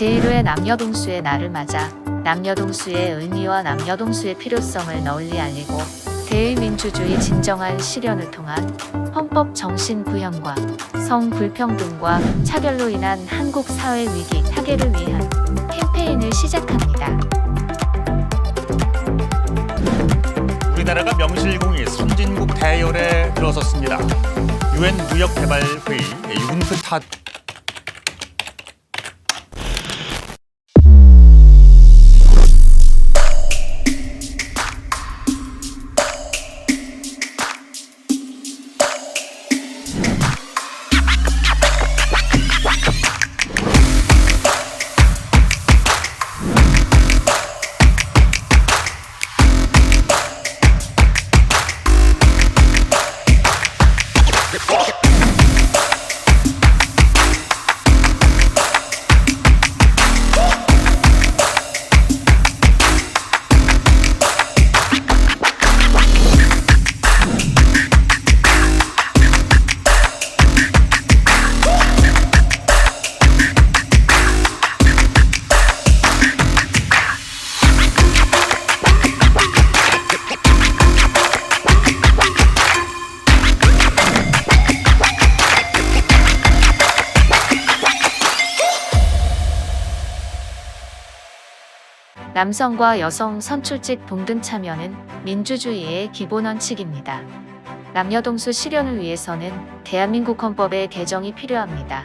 제1회 남녀동수의 날을 맞아 남녀동수의 의미와 남녀동수의 필요성을 널리 알리고 대의민주주의 진정한 실현을 통한 헌법 정신 구현과 성불평등과 차별로 인한 한국 사회 위기 타개를 위한 캠페인을 시작합니다. 우리나라가 명실공히 선진국 대열에 들어섰습니다. 유엔 무역개발회의 UNCTAD 남성과 여성 선출직 동등 참여는 민주주의의 기본 원칙입니다. 남녀동수 실현을 위해서는 대한민국 헌법의 개정이 필요합니다.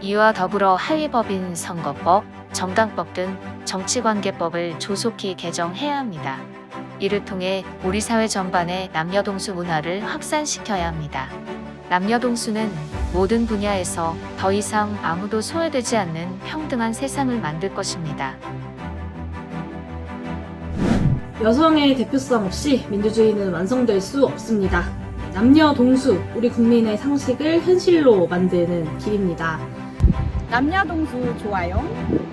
이와 더불어 하위법인 선거법, 정당법 등 정치관계법을 조속히 개정해야 합니다. 이를 통해 우리 사회 전반의 남녀동수 문화를 확산시켜야 합니다. 남녀동수는 모든 분야에서 더 이상 아무도 소외되지 않는 평등한 세상을 만들 것입니다. 여성의 대표성 없이 민주주의는 완성될 수 없습니다. 남녀 동수, 우리 국민의 상식을 현실로 만드는 길입니다. 남녀 동수 좋아요.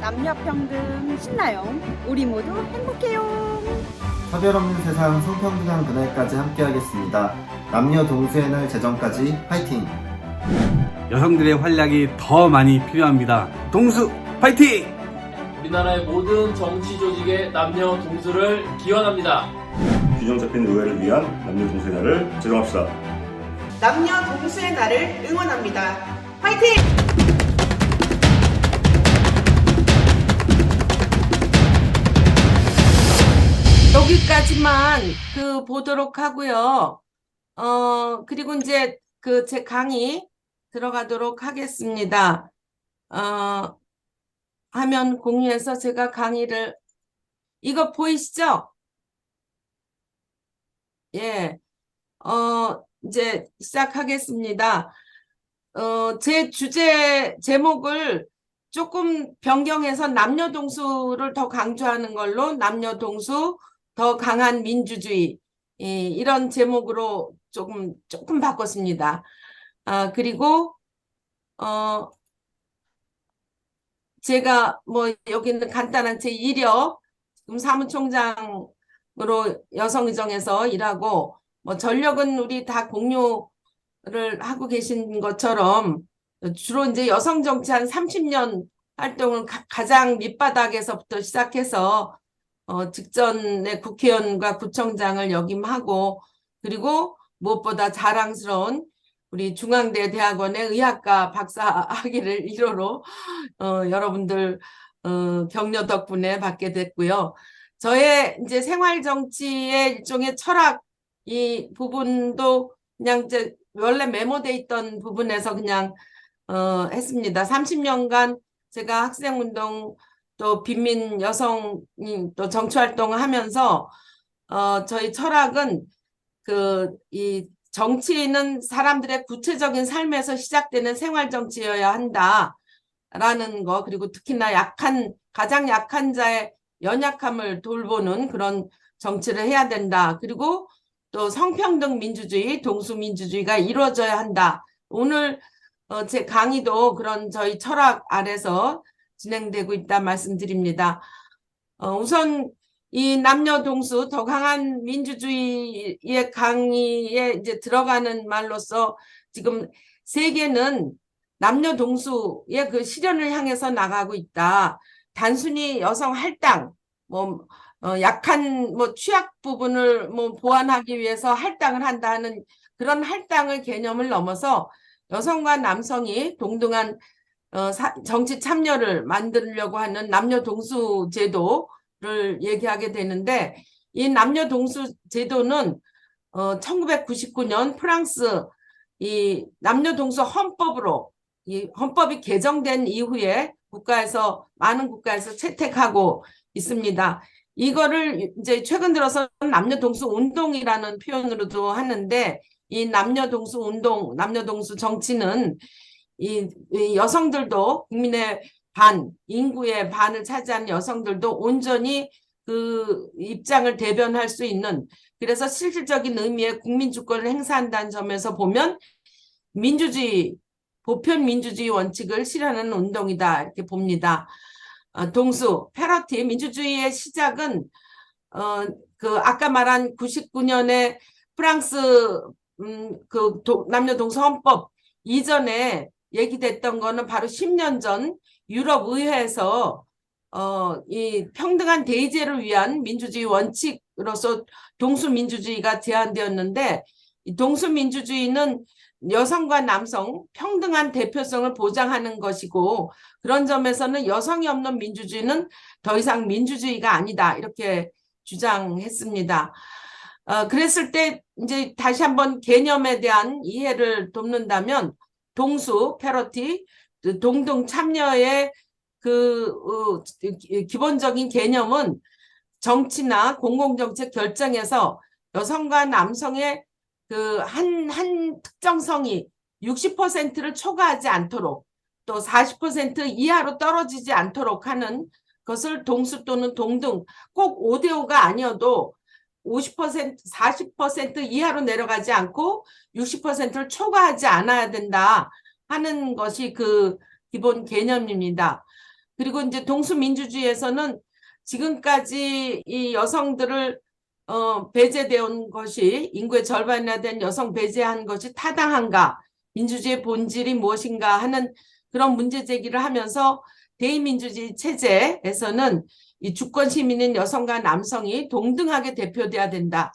남녀 평등 신나요. 우리 모두 행복해요. 차별 없는 세상 성평등한 그날까지 함께하겠습니다. 남녀 동수의 날 제정까지 파이팅! 여성들의 활약이 더 많이 필요합니다. 동수 파이팅! 우리나라의 모든 정치 조직의 남녀 동수를 기원합니다. 균형 잡힌 의회를 위한 남녀 동수의 날을 제정합시다. 남녀 동수의 날을 응원합니다. 화이팅! 여기까지만 보도록 하고요. 그리고 이제 제 강의 들어가도록 하겠습니다. 화면 공유해서 제가 강의를, 이거 보이시죠? 예. 이제 시작하겠습니다. 제 주제 제목을 조금 변경해서 남녀 동수를 더 강조하는 걸로 남녀 동수 더 강한 민주주의, 이런 제목으로 조금 바꿨습니다. 그리고 제가 여기는 간단한 제 이력, 지금 사무총장으로 여성의정에서 일하고, 전력은 우리 다 공유를 하고 계신 것처럼 주로 이제 여성 정치 한 30년 활동을 가장 밑바닥에서부터 시작해서 직전에 국회의원과 구청장을 역임하고, 그리고 무엇보다 자랑스러운 우리 중앙대 대학원의 의학과 박사 학위를 1호로 여러분들 격려 덕분에 받게 됐고요. 저의 이제 생활 정치의 일종의 철학, 이 부분도 그냥 이제 원래 메모돼 있던 부분에서 그냥 했습니다. 30년간 제가 학생운동 또 빈민 여성 또 정치활동을 하면서 저희 철학은 이 정치는 사람들의 구체적인 삶에서 시작되는 생활 정치여야 한다라는 거, 그리고 특히나 가장 약한 자의 연약함을 돌보는 그런 정치를 해야 된다. 그리고 또 성평등 민주주의, 동수 민주주의가 이루어져야 한다. 오늘 제 강의도 그런 저희 철학 아래서 진행되고 있다 말씀드립니다. 우선 이 남녀 동수 더 강한 민주주의의 강의에 이제 들어가는 말로서 지금 세계는 남녀 동수의 그 실현을 향해서 나가고 있다. 단순히 여성 할당, 약한 취약 부분을 보완하기 위해서 할당을 한다는 그런 할당의 개념을 넘어서 여성과 남성이 동등한 정치 참여를 만들려고 하는 남녀 동수 제도를 얘기하게 되는데, 이 남녀 동수 제도는 1999년 프랑스 이 남녀 동수 헌법으로 이 헌법이 개정된 이후에 많은 국가에서 채택하고 있습니다. 이거를 이제 최근 들어서 남녀 동수 운동이라는 표현으로도 하는데, 이 남녀 동수 운동, 남녀 동수 정치는 이 여성들도 국민의 인구의 반을 차지하는 여성들도 온전히 그 입장을 대변할 수 있는, 그래서 실질적인 의미의 국민 주권을 행사한다는 점에서 보면 보편 민주주의 원칙을 실현하는 운동이다, 이렇게 봅니다. 동수, 패러티, 민주주의의 시작은 아까 말한 99년에 프랑스 남녀 동수 헌법 이전에 얘기됐던 거는 바로 10년 전 유럽 의회에서 이 평등한 대의제를 위한 민주주의 원칙으로서 동수민주주의가 제안되었는데, 이 동수민주주의는 여성과 남성 평등한 대표성을 보장하는 것이고, 그런 점에서는 여성이 없는 민주주의는 더 이상 민주주의가 아니다, 이렇게 주장했습니다. 그랬을 때 이제 다시 한번 개념에 대한 이해를 돕는다면, 동수, 패러티, 동등 참여의 기본적인 개념은 정치나 공공정책 결정에서 여성과 남성의 한 특정성이 60%를 초과하지 않도록, 또 40% 이하로 떨어지지 않도록 하는 것을 동수 또는 동등, 꼭 5대5가 아니어도 50%, 40% 이하로 내려가지 않고 60%를 초과하지 않아야 된다 하는 것이 그 기본 개념입니다. 그리고 이제 동수민주주의에서는 지금까지 이 여성들을 배제되어 온 것이, 인구의 절반이나 된 여성 배제한 것이 타당한가, 민주주의의 본질이 무엇인가 하는 그런 문제 제기를 하면서, 대의민주주의 체제에서는 이 주권 시민인 여성과 남성이 동등하게 대표돼야 된다.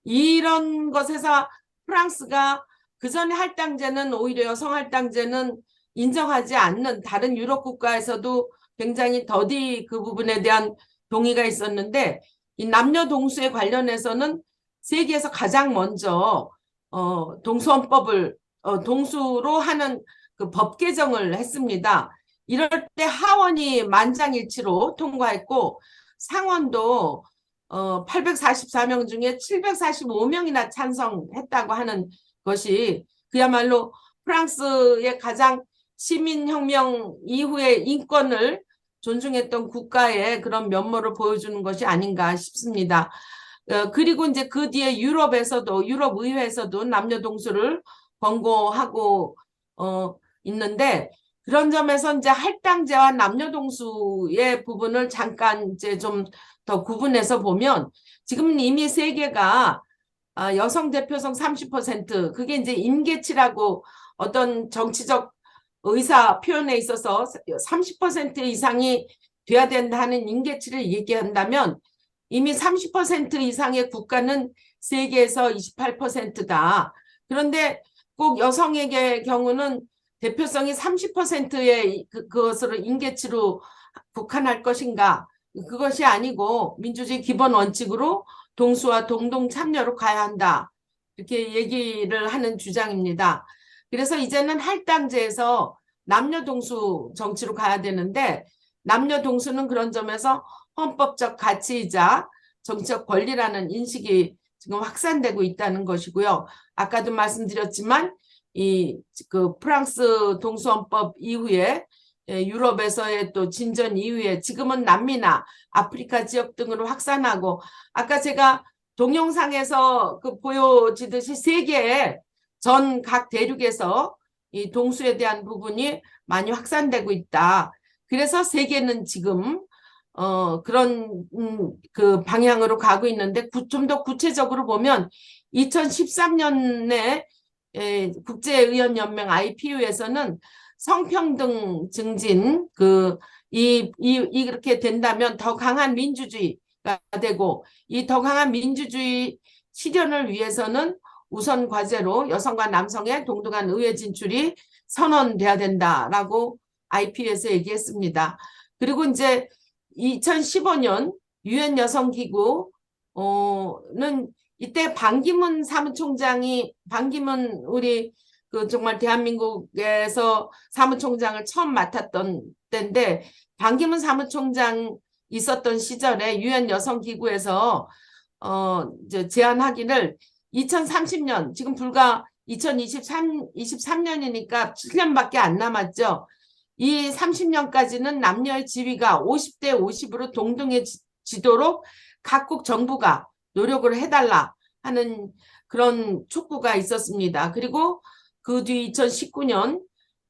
이런 것에서 프랑스가 그전에 할당제는, 오히려 여성 할당제는 인정하지 않는 다른 유럽 국가에서도 굉장히 더디 그 부분에 대한 동의가 있었는데, 이 남녀 동수에 관련해서는 세계에서 가장 먼저 동수헌법을 동수로 하는 그 법 개정을 했습니다. 이럴 때 하원이 만장일치로 통과했고, 상원도 844명 중에 745명이나 찬성했다고 하는 것이 그야말로 프랑스의 가장 시민혁명 이후의 인권을 존중했던 국가의 그런 면모를 보여주는 것이 아닌가 싶습니다. 그리고 이제 그 뒤에 유럽 의회에서도 남녀 동수를 권고하고 있는데, 그런 점에서 이제 할당제와 남녀 동수의 부분을 잠깐 이제 좀 더 구분해서 보면, 지금 이미 세계가 여성 대표성 30%, 그게 이제 임계치라고 어떤 정치적 의사 표현에 있어서 30% 이상이 돼야 된다는 임계치를 얘기한다면, 이미 30% 이상의 국가는 세계에서 28%다. 그런데 꼭 여성에게 경우는 대표성이 30%의 그것으로 임계치로 국한할 것인가? 그것이 아니고 민주주의 기본 원칙으로 동수와 동등 참여로 가야 한다, 이렇게 얘기를 하는 주장입니다. 그래서 이제는 할당제에서 남녀 동수 정치로 가야 되는데, 남녀 동수는 그런 점에서 헌법적 가치이자 정치적 권리라는 인식이 지금 확산되고 있다는 것이고요. 아까도 말씀드렸지만 그 프랑스 동수헌법 이후에 유럽에서의 또 진전 이후에 지금은 남미나 아프리카 지역 등으로 확산하고, 아까 제가 동영상에서 보여지듯이 세계의 전 각 대륙에서 이 동수에 대한 부분이 많이 확산되고 있다. 그래서 세계는 지금 그런 그 방향으로 가고 있는데, 좀 더 구체적으로 보면 2013년에 국제의원연맹 IPU에서는 성평등 증진, 그 이렇게 된다면 더 강한 민주주의가 되고, 이 더 강한 민주주의 실현을 위해서는 우선 과제로 여성과 남성의 동등한 의회 진출이 선언돼야 된다라고 IP에서 얘기했습니다. 그리고 이제 2015년 유엔 여성기구는 이때 반기문 사무총장이, 반기문 우리 그 정말 대한민국에서 사무총장을 처음 맡았던 때인데, 반기문 사무총장 있었던 시절에 유엔 여성기구에서 이제 제안하기를 2030년, 지금 불과 2023년이니까 7년밖에 안 남았죠. 이 30년까지는 남녀의 지위가 50대 50으로 동등해지도록 각국 정부가 노력을 해달라 하는 그런 촉구가 있었습니다. 그리고 그 뒤 2019년,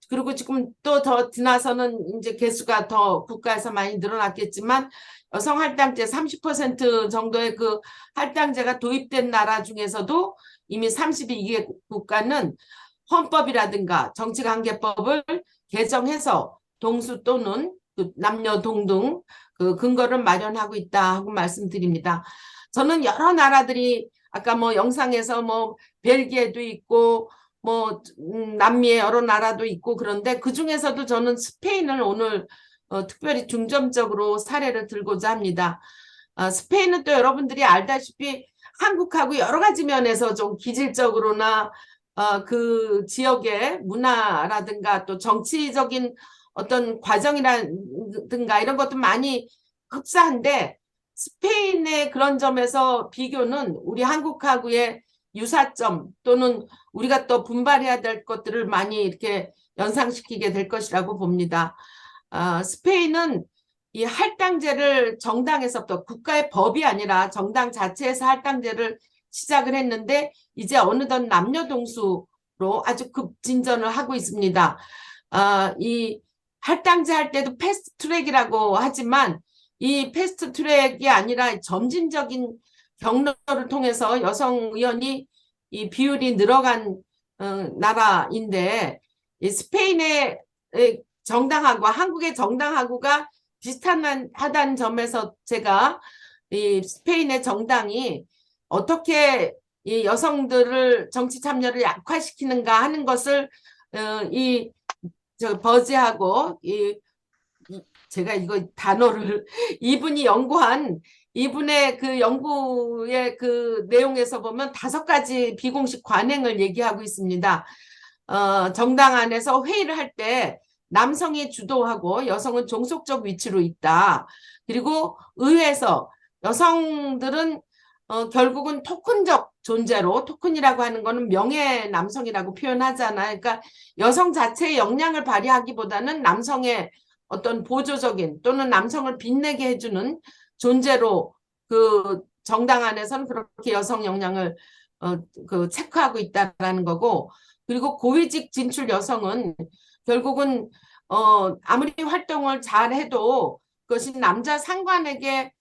그리고 지금 또 더 지나서는 이제 개수가 더 국가에서 많이 늘어났겠지만, 여성 할당제 30% 정도의 그 할당제가 도입된 나라 중에서도 이미 32개 국가는 헌법이라든가 정치관계법을 개정해서 동수 또는 그 남녀 동등 그 근거를 마련하고 있다 하고 말씀드립니다. 저는 여러 나라들이 아까 뭐 영상에서 뭐 벨기에도 있고 뭐 남미의 여러 나라도 있고, 그런데 그 중에서도 저는 스페인을 오늘 특별히 중점적으로 사례를 들고자 합니다. 스페인은 또 여러분들이 알다시피 한국하고 여러 가지 면에서 좀 기질적으로나 그 지역의 문화라든가 또 정치적인 어떤 과정이라든가 이런 것도 많이 흡사한데, 스페인의 그런 점에서 비교는 우리 한국하고의 유사점 또는 우리가 또 분발해야 될 것들을 많이 이렇게 연상시키게 될 것이라고 봅니다. 스페인은 이 할당제를 정당에서부터, 국가의 법이 아니라 정당 자체에서 할당제를 시작을 했는데, 이제 어느덧 남녀 동수로 아주 급진전을 하고 있습니다. 이 할당제 할 때도 패스트 트랙이라고 하지만, 이 패스트 트랙이 아니라 점진적인 경로를 통해서 여성 의원이 이 비율이 늘어간 나라인데, 이 스페인의 정당하고 한국의 정당하고가 비슷하다는 점에서 제가 이 스페인의 정당이 어떻게 이 여성들을 정치 참여를 약화시키는가 하는 것을 버즈하고 제가 이거 단어를 이분이 연구한 이분의 그 연구의 그 내용에서 보면 5가지 비공식 관행을 얘기하고 있습니다. 정당 안에서 회의를 할 때 남성이 주도하고 여성은 종속적 위치로 있다. 그리고 의회에서 여성들은 결국은 토큰적 존재로, 토큰이라고 하는 거는 명예 남성이라고 표현하잖아요. 그러니까 여성 자체의 역량을 발휘하기보다는 남성의 어떤 보조적인 또는 남성을 빛내게 해주는 존재로 그 정당 안에서는 그렇게 여성 역량을 그 체크하고 있다라는 거고, 그리고 고위직 진출 여성은 결국은 아무리 활동을 잘 해도 그것이 남자 상관에게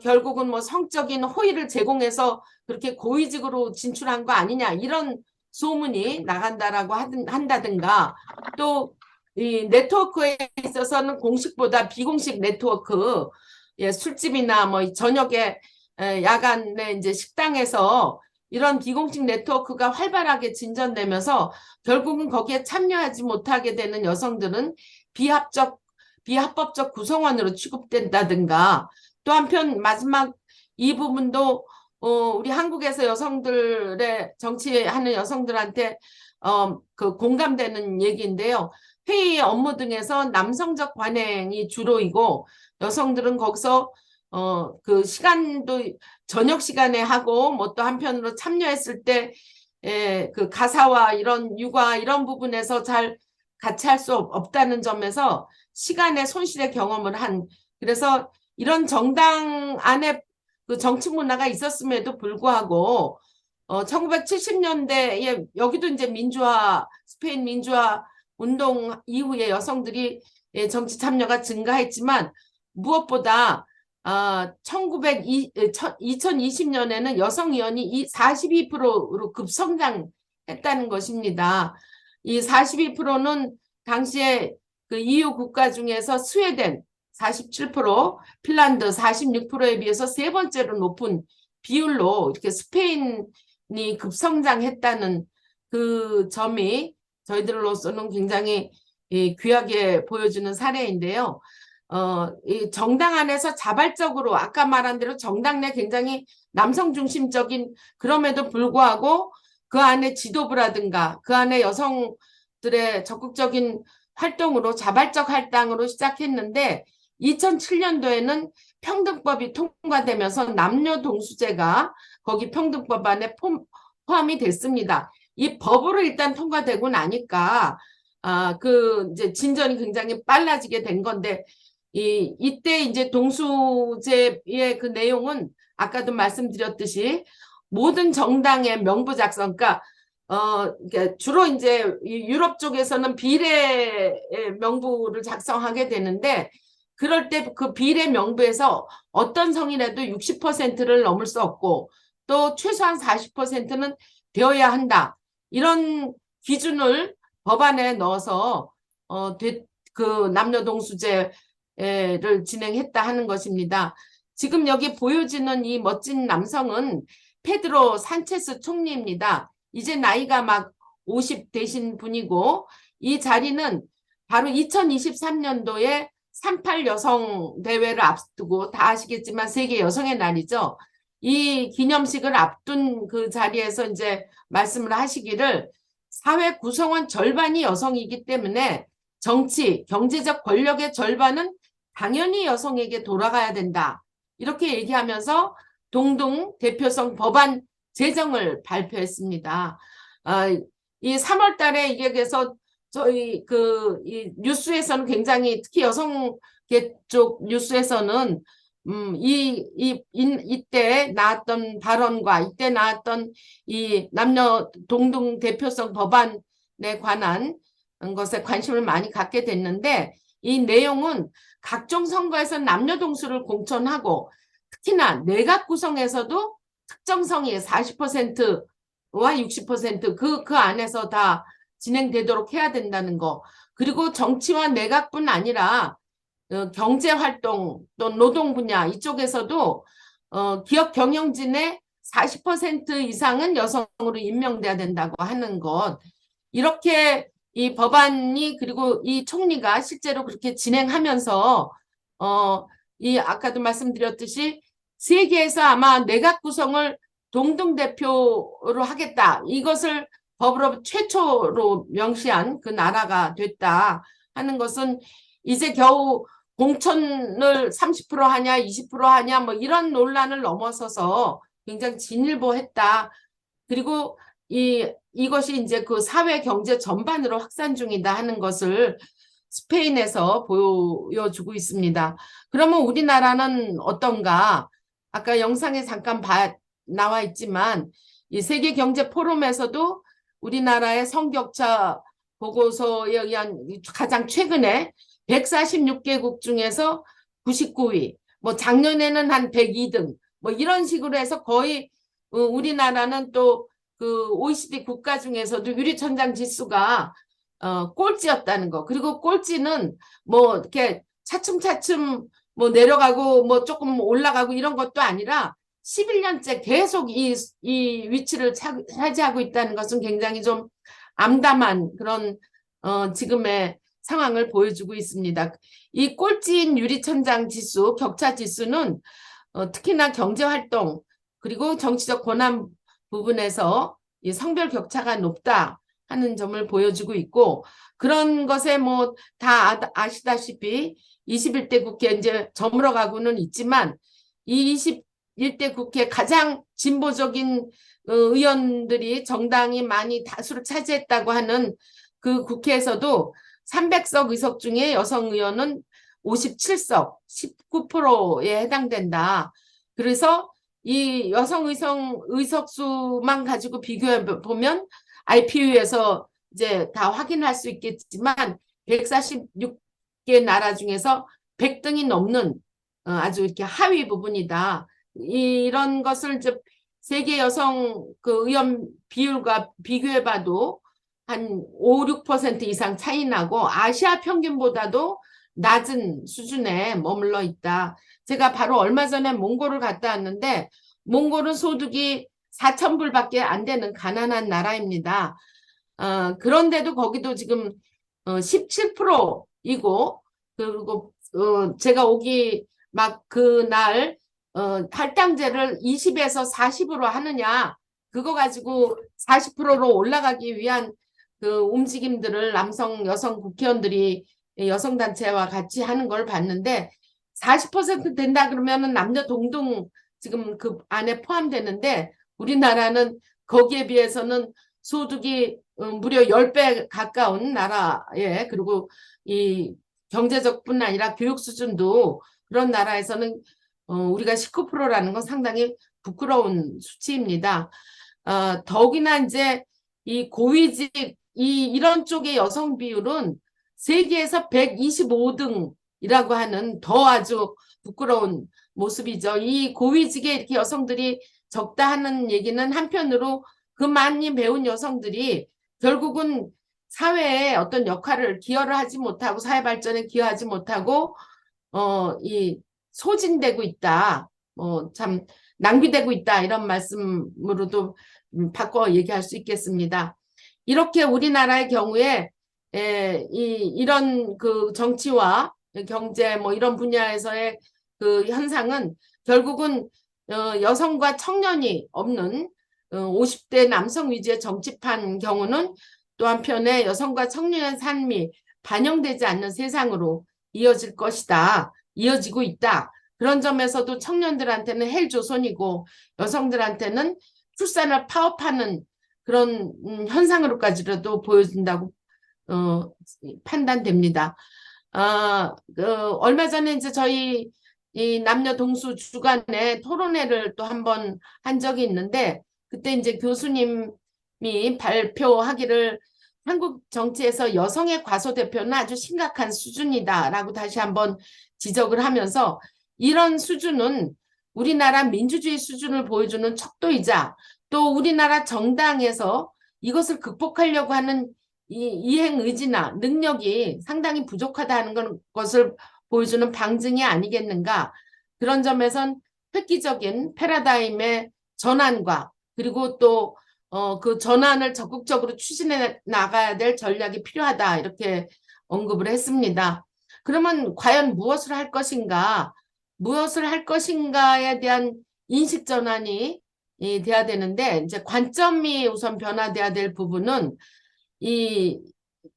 결국은 뭐 성적인 호의를 제공해서 그렇게 고위직으로 진출한 거 아니냐, 이런 소문이 나간다라고 한다든가, 또 이 네트워크에 있어서는 공식보다 비공식 네트워크, 술집이나 뭐 저녁에 야간에 이제 식당에서 이런 비공식 네트워크가 활발하게 진전되면서 결국은 거기에 참여하지 못하게 되는 여성들은 비합법적 구성원으로 취급된다든가, 또 한편 마지막 이 부분도 우리 한국에서 여성들의 정치하는 여성들한테 그 공감되는 얘기인데요. 회의 업무 등에서 남성적 관행이 주로이고, 여성들은 거기서 그 시간도 저녁 시간에 하고 뭐 또 한편으로 참여했을 때 그 가사와 이런 육아 이런 부분에서 잘 같이 할 수 없다는 점에서 시간의 손실의 경험을 한, 그래서 이런 정당 안에 그 정치 문화가 있었음에도 불구하고 1970년대에 여기도 이제 민주화, 스페인 민주화 운동 이후에 여성들이 정치 참여가 증가했지만, 무엇보다 2020년에는 여성 의원이 42%로 급성장했다는 것입니다. 이 42%는 당시에 그 EU 국가 중에서 스웨덴 47%, 핀란드 46%에 비해서 세 번째로 높은 비율로 이렇게 스페인이 급성장했다는 그 점이 저희들로서는 굉장히 귀하게 보여주는 사례인데요. 이 정당 안에서 자발적으로 아까 말한 대로 정당 내 굉장히 남성 중심적인 그럼에도 불구하고 그 안에 지도부라든가 그 안에 여성들의 적극적인 활동으로 자발적 할당으로 시작했는데 2007년도에는 평등법이 통과되면서 남녀 동수제가 거기 평등법 안에 포함이 됐습니다. 이 법으로 일단 통과되고 나니까 그 이제 진전이 굉장히 빨라지게 된 건데 이때 이제 동수제의 그 내용은 아까도 말씀드렸듯이 모든 정당의 명부 작성, 그러니까 주로 이제 유럽 쪽에서는 비례 명부를 작성하게 되는데 그럴 때 그 비례 명부에서 어떤 성이라도 60%를 넘을 수 없고 또 최소한 40%는 되어야 한다. 이런 기준을 법안에 넣어서 그 남녀 동수제를 진행했다 하는 것입니다. 지금 여기 보여지는 이 멋진 남성은 페드로 산체스 총리입니다. 이제 나이가 막 50 되신 분이고 이 자리는 바로 2023년도에 38 여성 대회를 앞두고 다 아시겠지만 세계 여성의 날이죠. 이 기념식을 앞둔 그 자리에서 이제 말씀을 하시기를 사회 구성원 절반이 여성이기 때문에 정치, 경제적 권력의 절반은 당연히 여성에게 돌아가야 된다. 이렇게 얘기하면서 동등 대표성 법안 제정을 발표했습니다. 이 3월 달에 이게 그래서 저희 이 뉴스에서는 굉장히 특히 여성계 쪽 뉴스에서는 이때 나왔던 발언과 이때 나왔던 이 남녀 동등 대표성 법안에 관한 것에 관심을 많이 갖게 됐는데 이 내용은 각종 선거에서 남녀 동수를 공천하고 특히나 내각 구성에서도 특정 성의 40%와 60% 그 안에서 다 진행되도록 해야 된다는 거. 그리고 정치와 내각뿐 아니라 경제활동 또 노동 분야 이쪽에서도 기업 경영진의 40% 이상은 여성으로 임명돼야 된다고 하는 것. 이렇게 이 법안이 그리고 이 총리가 실제로 그렇게 진행하면서 이 아까도 말씀드렸듯이 세계에서 아마 내각 구성을 동등 대표로 하겠다. 이것을 법으로 최초로 명시한 그 나라가 됐다 하는 것은 이제 겨우 공천을 30% 하냐 20% 하냐 뭐 이런 논란을 넘어서서 굉장히 진일보했다. 그리고 이것이 이제 그 사회 경제 전반으로 확산 중이다 하는 것을 스페인에서 보여주고 있습니다. 그러면 우리나라는 어떤가? 아까 영상에 잠깐 나와 있지만 이 세계 경제 포럼에서도 우리나라의 성격차 보고서에 의한 가장 최근에 146개국 중에서 99위, 뭐 작년에는 한 102등, 뭐 이런 식으로 해서 거의 우리나라는 또 그 OECD 국가 중에서도 유리천장 지수가 꼴찌였다는 거. 그리고 꼴찌는 뭐 이렇게 차츰차츰 뭐 내려가고 뭐 조금 올라가고 이런 것도 아니라 11년째 계속 이 위치를 차지하고 있다는 것은 굉장히 좀 암담한 그런 지금의 상황을 보여주고 있습니다. 이 꼴찌인 유리천장 지수, 격차 지수는 특히나 경제활동 그리고 정치적 권한 부분에서 이 성별 격차가 높다 하는 점을 보여주고 있고 그런 것에 뭐 다 아시다시피 21대 국회 이제 저물어 가고는 있지만 이 21대 국회 가장 진보적인 의원들이 정당이 많이 다수를 차지했다고 하는 그 국회에서도 300석 의석 중에 여성 의원은 57석, 19%에 해당된다. 그래서 이 여성 의석 수만 가지고 비교해 보면 IPU에서 이제 다 확인할 수 있겠지만 146개 나라 중에서 100등이 넘는 아주 이렇게 하위 부분이다. 이런 것을 이제 세계 여성 그 의원 비율과 비교해 봐도 한 5, 6% 이상 차이 나고 아시아 평균보다도 낮은 수준에 머물러 있다. 제가 바로 얼마 전에 몽골을 갔다 왔는데 몽골은 소득이 4,000불밖에 안 되는 가난한 나라입니다. 그런데도 거기도 지금 17%이고 그리고 제가 오기 막 그날 할당제를 20에서 40으로 하느냐 그거 가지고 40%로 올라가기 위한 그 움직임들을 남성 여성 국회의원들이 여성단체와 같이 하는 걸 봤는데 40% 된다 그러면은 남녀 동등 지금 그 안에 포함되는데 우리나라는 거기에 비해서는 소득이 무려 10배 가까운 나라에 그리고 이 경제적뿐 아니라 교육 수준도 그런 나라에서는 우리가 19%라는 건 상당히 부끄러운 수치입니다. 더욱이나 이제 이 고위직 이런 쪽의 여성 비율은 세계에서 125등이라고 하는 더 아주 부끄러운 모습이죠. 이 고위직에 이렇게 여성들이 적다 하는 얘기는 한편으로 그 많이 배운 여성들이 결국은 사회에 어떤 역할을 기여를 하지 못하고 사회 발전에 기여하지 못하고 이 소진되고 있다. 참 낭비되고 있다. 이런 말씀으로도 바꿔 얘기할 수 있겠습니다. 이렇게 우리나라의 경우에 이런 그 정치와 경제 뭐 이런 분야에서의 그 현상은 결국은 여성과 청년이 없는 50대 남성 위주의 정치판 경우는 또 한편에 여성과 청년의 삶이 반영되지 않는 세상으로 이어질 것이다. 이어지고 있다. 그런 점에서도 청년들한테는 헬조선이고 여성들한테는 출산을 파업하는 그런 현상으로까지도 보여진다고 판단됩니다. 얼마 전에 이제 저희 이 남녀 동수 주간에 토론회를 또 한 번 한 적이 있는데 그때 이제 교수님이 발표하기를 한국 정치에서 여성의 과소대표는 아주 심각한 수준이다라고 다시 한번 지적을 하면서 이런 수준은 우리나라 민주주의 수준을 보여주는 척도이자 또 우리나라 정당에서 이것을 극복하려고 하는 이행 의지나 능력이 상당히 부족하다는 것을 보여주는 방증이 아니겠는가. 그런 점에선 획기적인 패러다임의 전환과 그리고 또 그 전환을 적극적으로 추진해 나가야 될 전략이 필요하다 이렇게 언급을 했습니다. 그러면 과연 무엇을 할 것인가? 무엇을 할 것인가에 대한 인식 전환이 돼야 되는데 이제 관점이 우선 변화돼야 될 부분은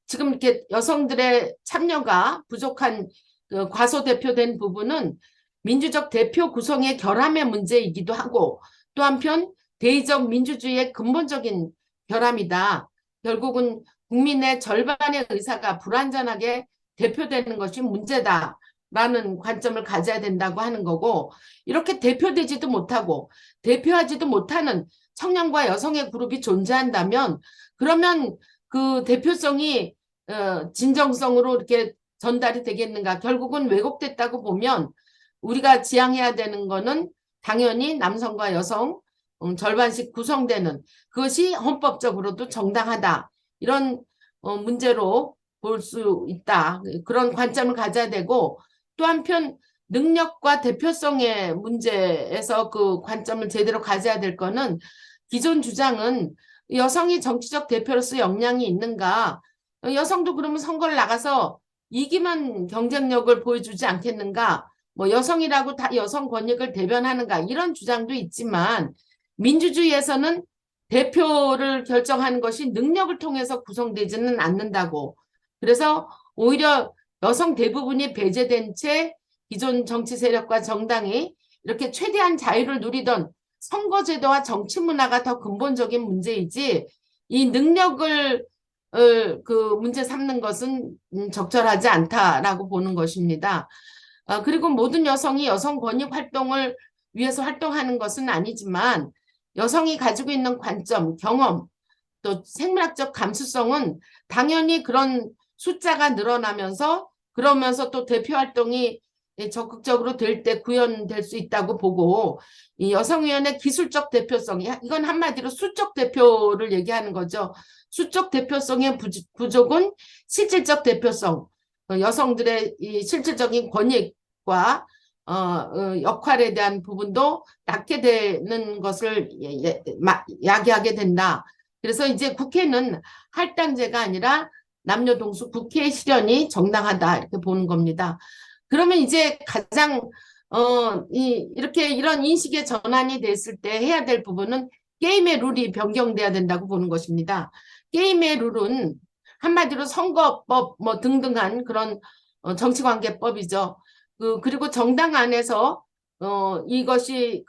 지금 이렇게 여성들의 참여가 부족한 그 과소대표된 부분은 민주적 대표 구성의 결함의 문제이기도 하고 또 한편 대의적 민주주의의 근본적인 결함이다. 결국은 국민의 절반의 의사가 불완전하게 대표되는 것이 문제다라는 관점을 가져야 된다고 하는 거고 이렇게 대표되지도 못하고 대표하지도 못하는 청년과 여성의 그룹이 존재한다면 그러면 그 대표성이 진정성으로 이렇게 전달이 되겠는가. 결국은 왜곡됐다고 보면 우리가 지향해야 되는 거는 당연히 남성과 여성 절반씩 구성되는 그것이 헌법적으로도 정당하다. 이런 문제로 볼 수 있다. 그런 관점을 가져야 되고 또 한편 능력과 대표성의 문제에서 그 관점을 제대로 가져야 될 거는 기존 주장은 여성이 정치적 대표로서 역량이 있는가. 여성도 그러면 선거를 나가서 이기만 경쟁력을 보여주지 않겠는가. 뭐 여성이라고 다 여성 권익을 대변하는가 이런 주장도 있지만 민주주의에서는 대표를 결정하는 것이 능력을 통해서 구성되지는 않는다고. 그래서 오히려 여성 대부분이 배제된 채 기존 정치 세력과 정당이 이렇게 최대한 자유를 누리던 선거제도와 정치 문화가 더 근본적인 문제이지 이 능력을 그 문제 삼는 것은 적절하지 않다라고 보는 것입니다. 그리고 모든 여성이 여성 권익 활동을 위해서 활동하는 것은 아니지만 여성이 가지고 있는 관점, 경험, 또 생물학적 감수성은 당연히 그런 숫자가 늘어나면서 그러면서 또 대표 활동이 적극적으로 될 때 구현될 수 있다고 보고 이 여성위원회 기술적 대표성 이건 한마디로 수적 대표를 얘기하는 거죠. 수적 대표성의 부족은 실질적 대표성, 여성들의 이 실질적인 권익과 역할에 대한 부분도 낳게 되는 것을 야기하게 된다. 그래서 이제 국회는 할당제가 아니라 남녀 동수 국회 실현이 정당하다 이렇게 보는 겁니다. 그러면 이제 가장 이렇게 이런 인식의 전환이 됐을 때 해야 될 부분은 게임의 룰이 변경돼야 된다고 보는 것입니다. 게임의 룰은 한마디로 선거법 뭐 등등한 그런 정치관계법이죠. 그리고 정당 안에서 이것이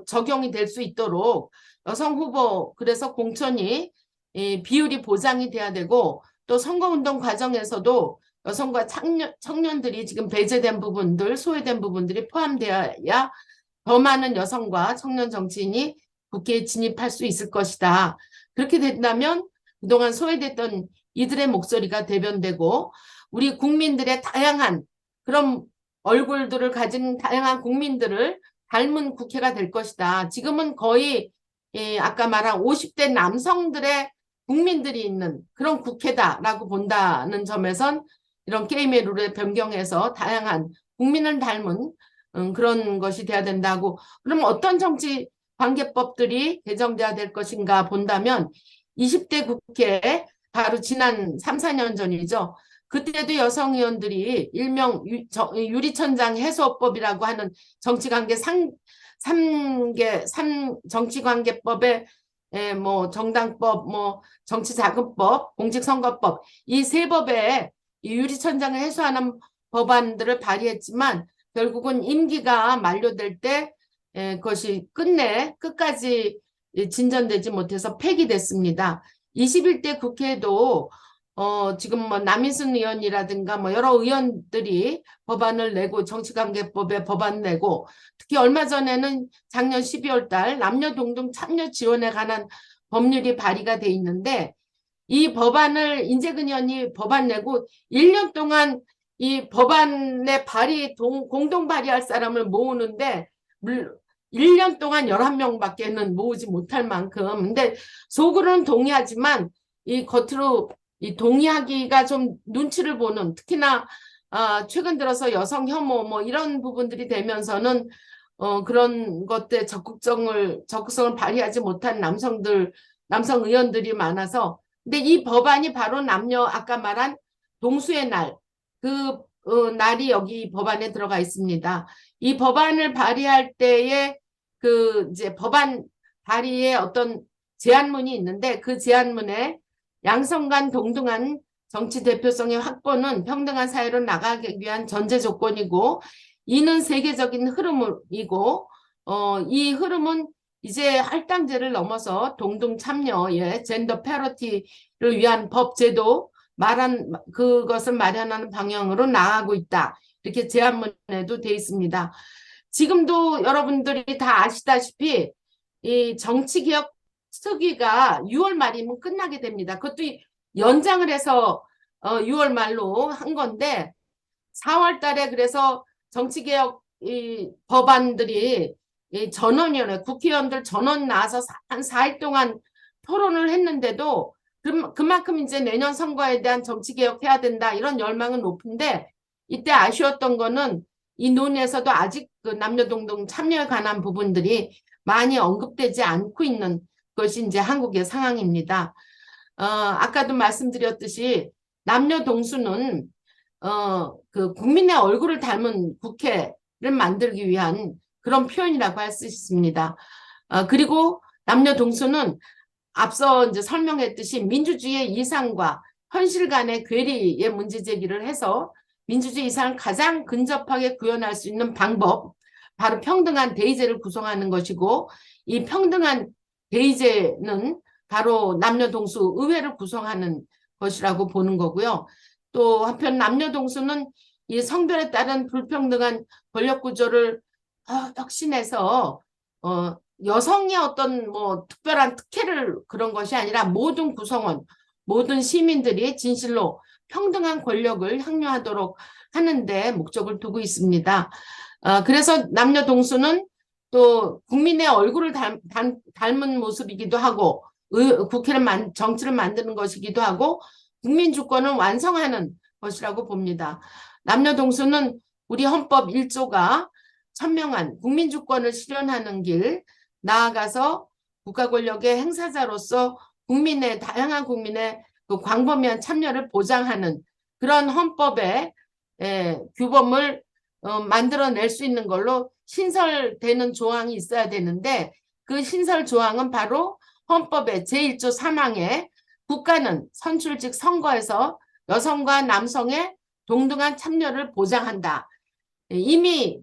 적용이 될 수 있도록 여성 후보 그래서 공천이 비율이 보장이 돼야 되고 또 선거운동 과정에서도 여성과 청년들이 지금 배제된 부분들, 소외된 부분들이 포함되어야 더 많은 여성과 청년 정치인이 국회에 진입할 수 있을 것이다. 그렇게 된다면 그동안 소외됐던 이들의 목소리가 대변되고 우리 국민들의 다양한 그런 얼굴들을 가진 다양한 국민들을 닮은 국회가 될 것이다. 지금은 거의 아까 말한 50대 남성들의 국민들이 있는 그런 국회다라고 본다는 점에선 이런 게임의 룰을 변경해서 다양한 국민을 닮은 그런 것이 돼야 된다고. 그럼 어떤 정치 관계법들이 개정돼야 될 것인가 본다면 20대 국회 바로 지난 3, 4년 전이죠. 그때도 여성 의원들이 일명 유리천장 해소법이라고 하는 정치관계 3개 정치관계법에 뭐 정당법, 뭐 정치자금법, 공직선거법 이 세 법에 유리천장을 해소하는 법안들을 발의했지만 결국은 임기가 만료될 때 그것이 끝까지 진전되지 못해서 폐기됐습니다. 21대 국회에도 지금 뭐 남인순 의원이라든가 뭐 여러 의원들이 법안을 내고 정치관계법에 법안 내고 특히 얼마 전에는 작년 12월 달 남녀 동등 참여 지원에 관한 법률이 발의가 돼 있는데 이 법안을 인재근 의원이 법안 내고 1년 동안 이 법안의 공동 발의할 사람을 모으는데 1년 동안 11명밖에는 모으지 못할 만큼 근데 속으로는 동의하지만 이 겉으로 이 동의하기가 좀 눈치를 보는 특히나 최근 들어서 여성 혐오 뭐 이런 부분들이 되면서는 그런 것들 적극성을 발휘하지 못한 남성 의원들이 많아서 근데 이 법안이 바로 남녀 아까 말한 동수의 날 날이 여기 법안에 들어가 있습니다. 이 법안을 발의할 때에 이제 법안 발의에 어떤 제안문이 있는데 그 제안문에 양성 간 동등한 정치 대표성의 확보는 평등한 사회로 나가기 위한 전제 조건이고 이는 세계적인 흐름이고 이 흐름은 이제 할당제를 넘어서 동등 참여의 젠더 패러티를 위한 법 제도 그것을 마련하는 방향으로 나아가고 있다. 이렇게 제안문에도 돼 있습니다. 지금도 여러분들이 다 아시다시피 이 정치개혁 특위가 6월 말이면 끝나게 됩니다. 그것도 연장을 해서 6월 말로 한 건데 4월 달에 그래서 정치개혁 법안들이 전원위원회 국회의원들 전원 나와서 한 4일 동안 토론을 했는데도 그만큼 이제 내년 선거에 대한 정치개혁 해야 된다 이런 열망은 높은데 이때 아쉬웠던 거는 이 논의에서도 아직 그 남녀 동등 참여에 관한 부분들이 많이 언급되지 않고 있는 것이 이제 한국의 상황입니다. 아까도 말씀드렸듯이 남녀 동수는 그 국민의 얼굴을 닮은 국회를 만들기 위한 그런 표현이라고 할 수 있습니다. 그리고 남녀 동수는 앞서 이제 설명했듯이 민주주의의 이상과 현실 간의 괴리의 문제 제기를 해서 민주주의 이상을 가장 근접하게 구현할 수 있는 방법, 바로 평등한 대의제를 구성하는 것이고 이 평등한 대의제는 바로 남녀 동수 의회를 구성하는 것이라고 보는 거고요. 또 한편 남녀 동수는 이 성별에 따른 불평등한 권력 구조를 혁신해서 여성의 어떤 뭐 특별한 특혜를 그런 것이 아니라 모든 구성원, 모든 시민들이 진실로 평등한 권력을 향유하도록 하는데 목적을 두고 있습니다. 그래서 남녀 동수는 또 국민의 얼굴을 닮은 모습이기도 하고 정치를 만드는 것이기도 하고 국민 주권을 완성하는 것이라고 봅니다. 남녀 동수는 우리 헌법 1조가 천명한 국민 주권을 실현하는 길, 나아가서 국가 권력의 행사자로서 다양한 국민의 그 광범위한 참여를 보장하는 그런 헌법의 규범을 만들어낼 수 있는 걸로 신설되는 조항이 있어야 되는데, 그 신설 조항은 바로 헌법의 제1조 3항에 국가는 선출직 선거에서 여성과 남성의 동등한 참여를 보장한다. 이미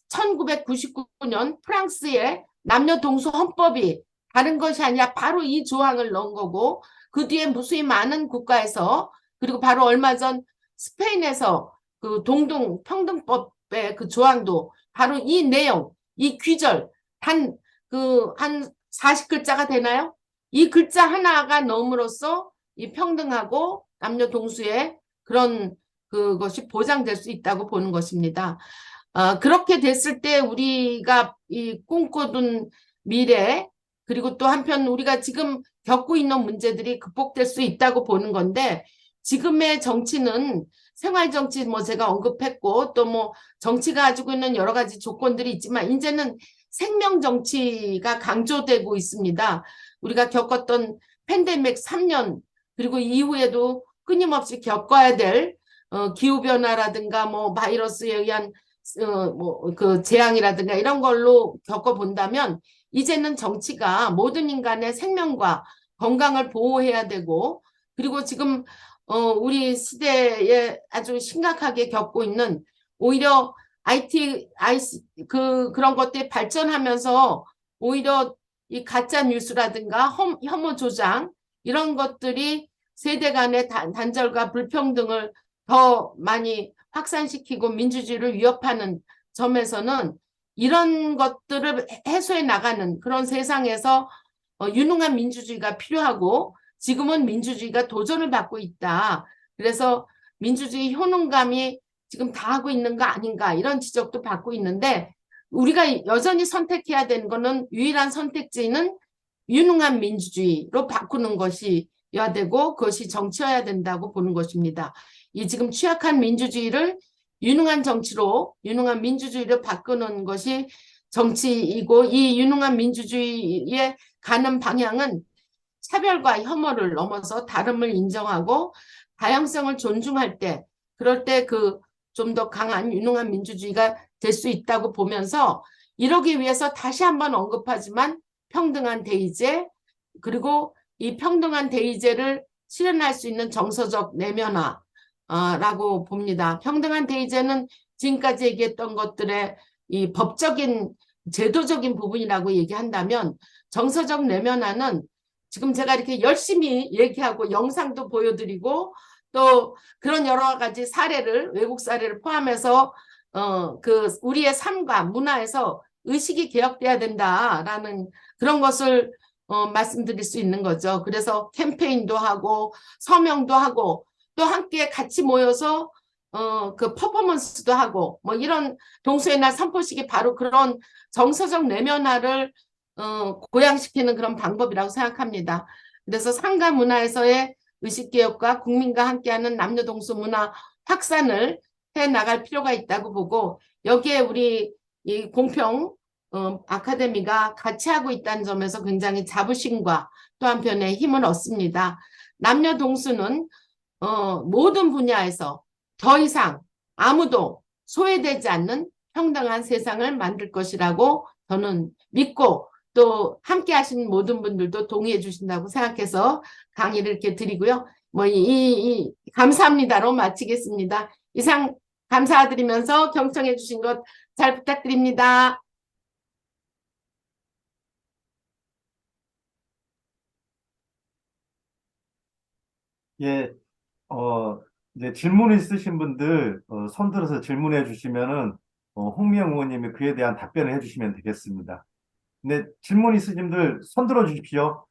1999년 프랑스의 남녀 동수 헌법이 다른 것이 아니라 바로 이 조항을 넣은 거고, 그 뒤에 무수히 많은 국가에서, 그리고 바로 얼마 전 스페인에서 그 평등법의 그 조항도 바로 이 내용, 이 귀절, 한 40글자가 되나요? 이 글자 하나가 넣음으로써 이 평등하고 남녀 동수의 그런 그것이 보장될 수 있다고 보는 것입니다. 그렇게 됐을 때 우리가 이 꿈꾸던 미래, 그리고 또 한편 우리가 지금 겪고 있는 문제들이 극복될 수 있다고 보는 건데, 지금의 정치는 생활정치 제가 언급했고 또 정치가 가지고 있는 여러 가지 조건들이 있지만 이제는 생명정치가 강조되고 있습니다. 우리가 겪었던 팬데믹 3년, 그리고 이후에도 끊임없이 겪어야 될 기후변화라든가 바이러스에 의한 그 재앙이라든가 이런 걸로 겪어본다면, 이제는 정치가 모든 인간의 생명과 건강을 보호해야 되고, 그리고 지금 우리 시대에 아주 심각하게 겪고 있는, 오히려 그런 것들이 발전하면서 오히려 이 가짜 뉴스라든가 혐오 조장, 이런 것들이 세대 간의 단절과 불평등을 더 많이 확산시키고 민주주의를 위협하는 점에서는 이런 것들을 해소해 나가는 그런 세상에서 유능한 민주주의가 필요하고, 지금은 민주주의가 도전을 받고 있다. 그래서 민주주의 효능감이 지금 다 하고 있는 거 아닌가, 이런 지적도 받고 있는데, 우리가 여전히 선택해야 되는 거는, 유일한 선택지는 유능한 민주주의로 바꾸는 것이어야 되고, 그것이 정치여야 된다고 보는 것입니다. 이 지금 취약한 민주주의를 유능한 정치로, 유능한 민주주의로 바꾸는 것이 정치이고, 이 유능한 민주주의에 가는 방향은 차별과 혐오를 넘어서 다름을 인정하고 다양성을 존중할 때, 그럴 때 좀 더 강한 유능한 민주주의가 될 수 있다고 보면서, 이러기 위해서 다시 한번 언급하지만 평등한 대의제, 그리고 이 평등한 대의제를 실현할 수 있는 정서적 내면화라고 봅니다. 평등한 대의제는 지금까지 얘기했던 것들의 이 법적인 제도적인 부분이라고 얘기한다면, 정서적 내면화는 지금 제가 이렇게 열심히 얘기하고 영상도 보여드리고 또 그런 여러 가지 사례를, 외국 사례를 포함해서 우리의 삶과 문화에서 의식이 개혁돼야 된다라는 그런 것을 말씀드릴 수 있는 거죠. 그래서 캠페인도 하고 서명도 하고 또 함께 같이 모여서 그 퍼포먼스도 하고 이런 동수의 날 선포식이 바로 그런 정서적 내면화를 고양시키는 그런 방법이라고 생각합니다. 그래서 상가 문화에서의 의식개혁과 국민과 함께하는 남녀 동수 문화 확산을 해나갈 필요가 있다고 보고, 여기에 우리 이 공평 아카데미가 같이 하고 있다는 점에서 굉장히 자부심과 또 한편의 힘을 얻습니다. 남녀 동수는 모든 분야에서 더 이상 아무도 소외되지 않는 평등한 세상을 만들 것이라고 저는 믿고, 또 함께 하신 모든 분들도 동의해 주신다고 생각해서 강의를 이렇게 드리고요. 감사합니다로 마치겠습니다. 이상 감사드리면서 경청해 주신 것 잘 부탁드립니다. 예, 이제 질문 있으신 분들 손 들어서 질문해 주시면은 홍미영 의원님이 그에 대한 답변을 해 주시면 되겠습니다. 네, 질문 있으신 분들 손 들어 주십시오.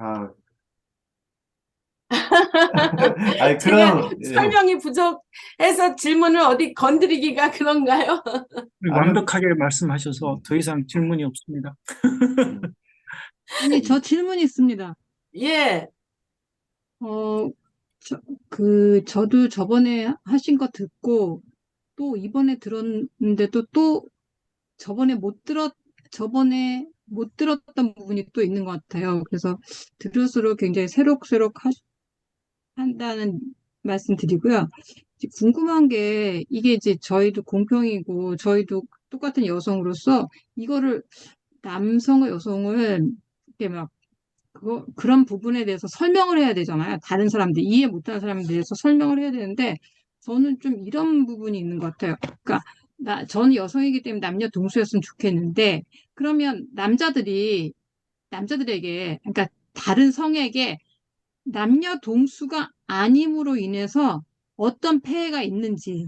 아, 아니, 제가 예. 설명이 부족해서 질문을 어디 건드리기가 그런가요? 완벽하게 말씀하셔서 더 이상 질문이 없습니다. 아니, 저 질문 있습니다. 예, 저도 저번에 하신 거 듣고, 또 이번에 들었는데도 또 저번에 못 들었던 부분이 또 있는 것 같아요. 그래서 들을수록 굉장히 새록새록 한다는 말씀 드리고요. 이제 궁금한 게, 이게 이제 저희도 공평이고, 저희도 똑같은 여성으로서, 이거를, 남성과 여성을, 이렇게 막, 그런 부분에 대해서 설명을 해야 되잖아요. 다른 사람들, 이해 못하는 사람에 대해서 설명을 해야 되는데, 저는 좀 이런 부분이 있는 것 같아요. 그러니까, 저는 여성이기 때문에 남녀 동수였으면 좋겠는데, 그러면 남자들에게, 그러니까 다른 성에게 남녀 동수가 아님으로 인해서 어떤 폐해가 있는지,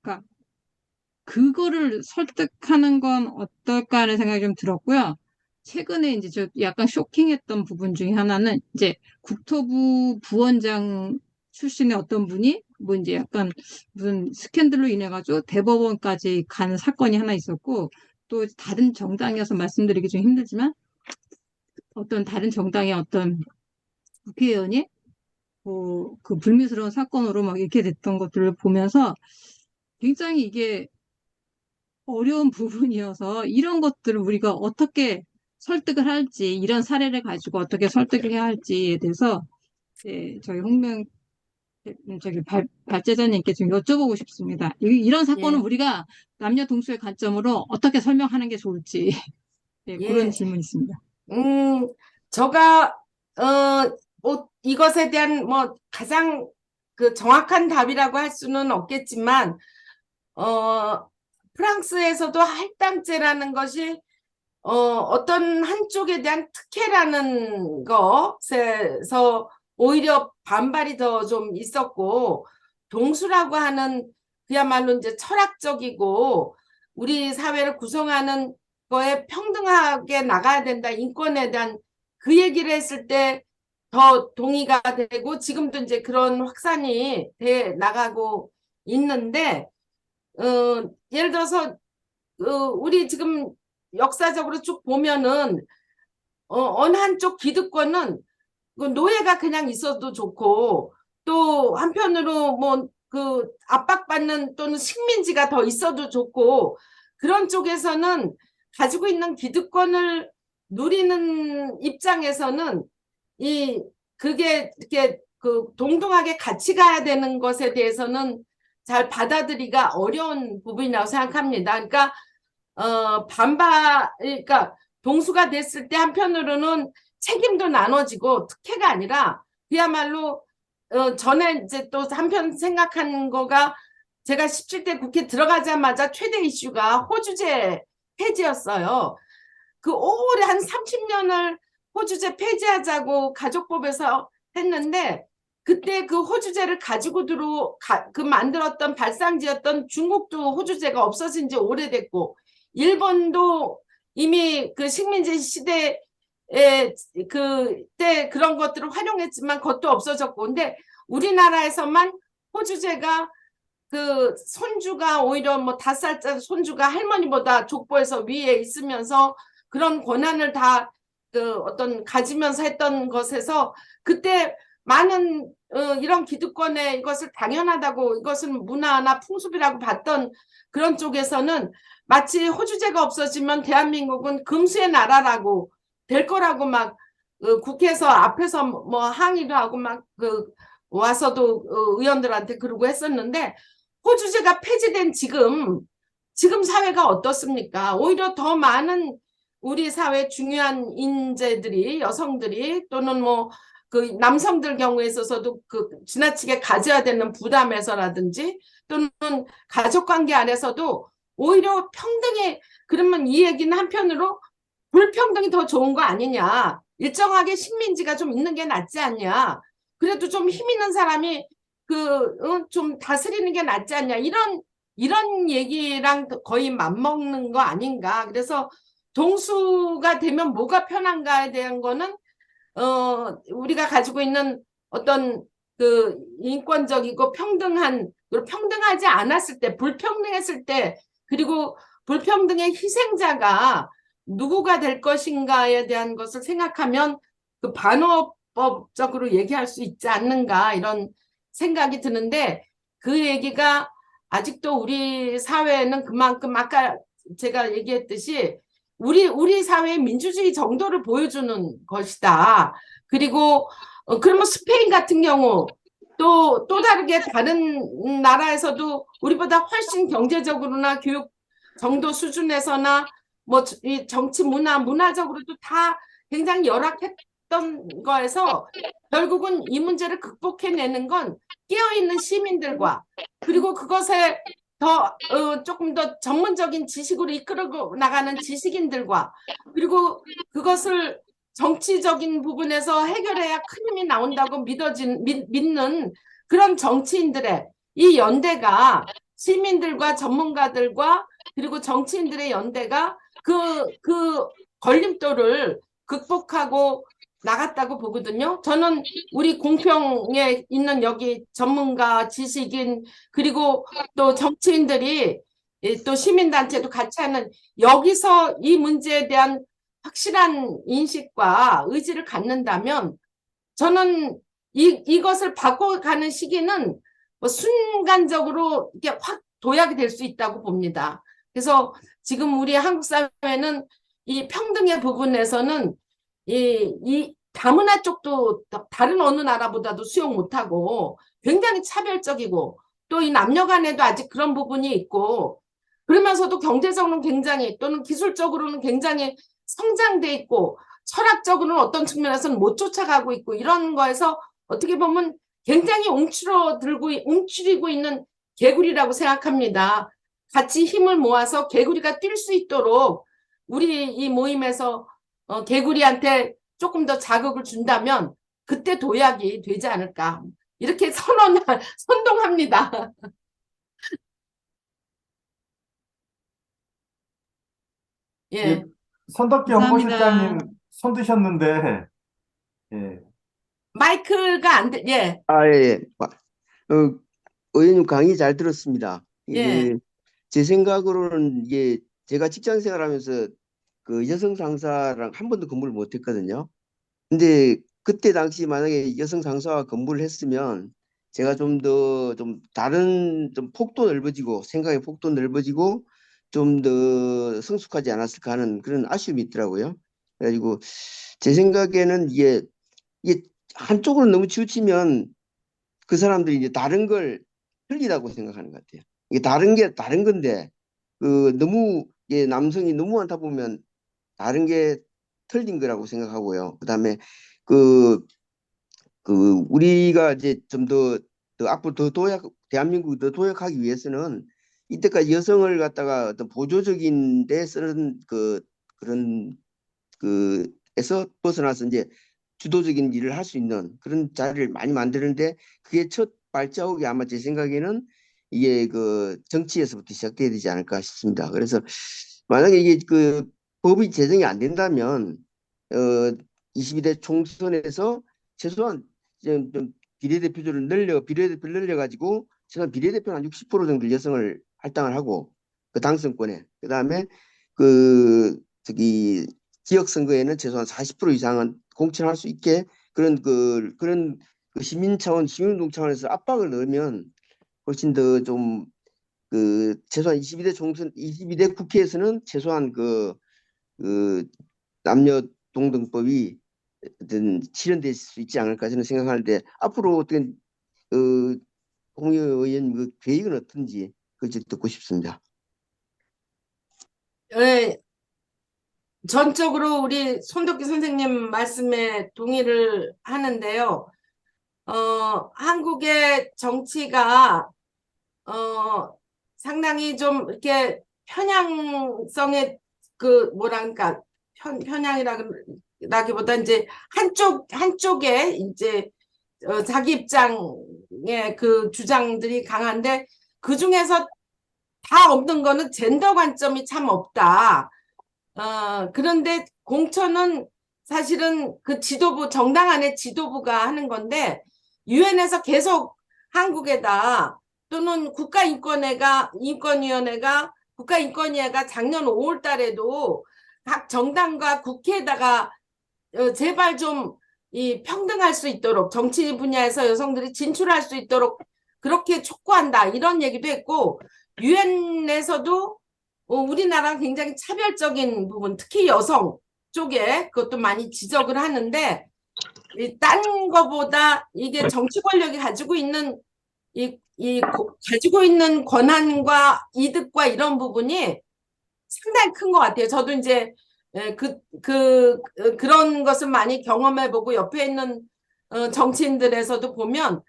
그러니까 그거를 설득하는 건 어떨까 하는 생각이 좀 들었고요. 최근에 이제 저 약간 쇼킹했던 부분 중에 하나는 이제 국토부 부원장 출신의 어떤 분이 뭐 이제 약간 무슨 스캔들로 인해 가지고 대법원까지 간 사건이 하나 있었고, 또 다른 정당이어서 말씀드리기 좀 힘들지만 어떤 다른 정당의 어떤 국회의원이 그 불미스러운 사건으로 막 이렇게 됐던 것들을 보면서 굉장히 이게 어려운 부분이어서, 이런 것들을 우리가 어떻게 설득을 할지, 이런 사례를 가지고 어떻게 설득을 해야 할지에 대해서 저희 홍명 발제자님께 좀 여쭤보고 싶습니다. 이런 사건은 예. 우리가 남녀 동수의 관점으로 어떻게 설명하는 게 좋을지 그런 예. 질문이 있습니다. 제가 뭐 이것에 대한 뭐 가장 그 정확한 답이라고 할 수는 없겠지만, 프랑스에서도 할당제라는 것이 어떤 한쪽에 대한 특혜라는 것에서 오히려 반발이 더 좀 있었고, 동수라고 하는 그야말로 이제 철학적이고 우리 사회를 구성하는 거에 평등하게 나가야 된다, 인권에 대한 그 얘기를 했을 때 더 동의가 되고, 지금도 이제 그런 확산이 돼 나가고 있는데, 예를 들어서 우리 지금 역사적으로 쭉 보면은 어느 한쪽 기득권은 노예가 그냥 있어도 좋고, 또 한편으로 뭐 그 압박받는 또는 식민지가 더 있어도 좋고, 그런 쪽에서는 가지고 있는 기득권을 누리는 입장에서는 그게 이렇게 동등하게 같이 가야 되는 것에 대해서는 잘 받아들이기가 어려운 부분이라고 생각합니다. 그러니까 그러니까 동수가 됐을 때 한편으로는 책임도 나눠지고 특혜가 아니라 그야말로 전에 이제 또 한편 생각한 거가, 제가 17대 국회 들어가자마자 최대 이슈가 호주제 폐지였어요. 그 오래 한 30년을 호주제 폐지하자고 가족법에서 했는데, 그때 그 호주제를 가지고 만들었던 발상지였던 중국도 호주제가 없어진 지 오래됐고, 일본도 이미 그 식민지 시대에 그때 그런 것들을 활용했지만 그것도 없어졌고, 근데 우리나라에서만 호주제가 그 손주가 오히려 뭐 5살짜리 손주가 할머니보다 족보에서 위에 있으면서 그런 권한을 다 어떤 가지면서 했던 것에서, 그때 많은 이런 기득권의 이것을 당연하다고, 이것은 문화나 풍습이라고 봤던 그런 쪽에서는 마치 호주제가 없어지면 대한민국은 금수의 나라라고 될 거라고 막 국회에서 앞에서 뭐 항의도 하고 막 와서도 의원들한테 그러고 했었는데, 호주제가 폐지된 지금 사회가 어떻습니까? 오히려 더 많은 우리 사회 중요한 인재들이, 여성들이 또는 뭐 그 남성들 경우에 있어서도 지나치게 가져야 되는 부담에서라든지, 또는 가족관계 안에서도 오히려 평등해. 그러면 이 얘기는 한편으로 불평등이 더 좋은 거 아니냐, 일정하게 식민지가 좀 있는 게 낫지 않냐, 그래도 좀 힘 있는 사람이 좀 다스리는 게 낫지 않냐, 이런 얘기랑 거의 맞먹는 거 아닌가. 그래서 동수가 되면 뭐가 편한가에 대한 거는 우리가 가지고 있는 어떤 그 인권적이고 그리고 평등하지 않았을 때, 불평등했을 때, 그리고 불평등의 희생자가 누구가 될 것인가에 대한 것을 생각하면 그 반어법적으로 얘기할 수 있지 않는가 이런 생각이 드는데, 그 얘기가 아직도 우리 사회에는 그만큼 아까 제가 얘기했듯이 우리 사회의 민주주의 정도를 보여주는 것이다. 그리고 그러면 스페인 같은 경우 또 다르게 다른 나라에서도 우리보다 훨씬 경제적으로나 교육 정도 수준에서나 뭐 이 정치 문화적으로도 다 굉장히 열악했던 거에서 결국은 이 문제를 극복해내는 건 깨어있는 시민들과, 그리고 그것에 조금 더 전문적인 지식으로 이끌어 나가는 지식인들과, 그리고 그것을 정치적인 부분에서 해결해야 큰 힘이 나온다고 믿는 그런 정치인들의 이 연대가, 시민들과 전문가들과 그리고 정치인들의 연대가 그 걸림돌을 극복하고 나갔다고 보거든요. 저는 우리 공평에 있는 여기 전문가, 지식인, 그리고 또 정치인들이 또 시민단체도 같이 하는, 여기서 이 문제에 대한 확실한 인식과 의지를 갖는다면 저는 이것을 바꿔가는 시기는 뭐 순간적으로 이게 확 도약이 될 수 있다고 봅니다. 그래서 지금 우리 한국 사회는 이 평등의 부분에서는 이 다문화 쪽도 다른 어느 나라보다도 수용 못하고 굉장히 차별적이고, 또 이 남녀 간에도 아직 그런 부분이 있고, 그러면서도 경제적으로는 굉장히, 또는 기술적으로는 굉장히 성장돼 있고, 철학적으로는 어떤 측면에서는 못 쫓아가고 있고, 이런 거에서 어떻게 보면 굉장히 움츠리고 있는 개구리라고 생각합니다. 같이 힘을 모아서 개구리가 뛸 수 있도록 우리 이 모임에서 개구리한테 조금 더 자극을 준다면 그때 도약이 되지 않을까, 이렇게 선동합니다. 예. 손덕기 연구실장님 손 드셨는데, 예. 마이크가 안 돼. 예. 예. 의원님 강의 잘 들었습니다. 예. 제 생각으로는 이게 제가 직장 생활하면서 그 여성 상사랑 한 번도 근무를 못 했거든요. 근데 그때 당시 만약에 여성 상사와 근무를 했으면 제가 좀 다른 폭도 넓어지고, 생각의 폭도 넓어지고 좀 더 성숙하지 않았을까 하는 그런 아쉬움이 있더라고요. 그래가지고 제 생각에는 이게 한쪽으로 너무 치우치면 그 사람들이 이제 다른 걸 틀리다고 생각하는 것 같아요. 이게 다른 건데 너무 남성이 너무 많다 보면 다른 게 틀린 거라고 생각하고요. 그다음에 우리가 이제 좀 더 앞으로 대한민국이 더 도약하기 위해서는 이때까지 여성을 갖다가 어떤 보조적인 데 쓰는 그런 에서 벗어나서 이제 주도적인 일을 할 수 있는 그런 자리를 많이 만드는데, 그게 첫 발자국이 아마 제 생각에는 이게 정치에서부터 시작돼야 되지 않을까 싶습니다. 그래서 만약에 이게 법이 제정이 안 된다면 22대 총선에서 최소한 좀 비례대표를 늘려가지고 최소한 비례대표는 한 60% 정도 여성을 할당을 하고, 그 당선권에, 그다음에 지역선거에는 최소한 40% 이상은 공천할 수 있게 그런 시민운동 차원에서 압박을 넣으면 훨씬 더 좀 최소한 22대 국회에서는 최소한 남녀 동등법이 실현될 수 있지 않을까 저는 생각하는데, 앞으로 어떻게 홍 의원 계획은 어떤지 그걸 듣고 싶습니다. 네, 전적으로 우리 손덕기 선생님 말씀에 동의를 하는데요. 한국의 정치가 상당히 좀 이렇게 편향성의 편향이라기보다 이제 한쪽에 이제 자기 입장의 주장들이 강한데, 그 중에서 다 없는 거는 젠더 관점이 참 없다. 그런데 공천은 사실은 그 지도부, 정당 안에 지도부가 하는 건데, 유엔에서 계속 한국에다 또는 국가인권위원회가 작년 5월 달에도 각 정당과 국회에다가 제발 좀 이 평등할 수 있도록, 정치 분야에서 여성들이 진출할 수 있도록 그렇게 촉구한다, 이런 얘기도 했고, 유엔에서도 우리나라랑 굉장히 차별적인 부분, 특히 여성 쪽에 그것도 많이 지적을 하는데, 딴 거보다 이게 정치 권력이 가지고 있는 가지고 있는 권한과 이득과 이런 부분이 상당히 큰 것 같아요. 저도 이제 그런 것을 많이 경험해보고 옆에 있는 정치인들에서도 보면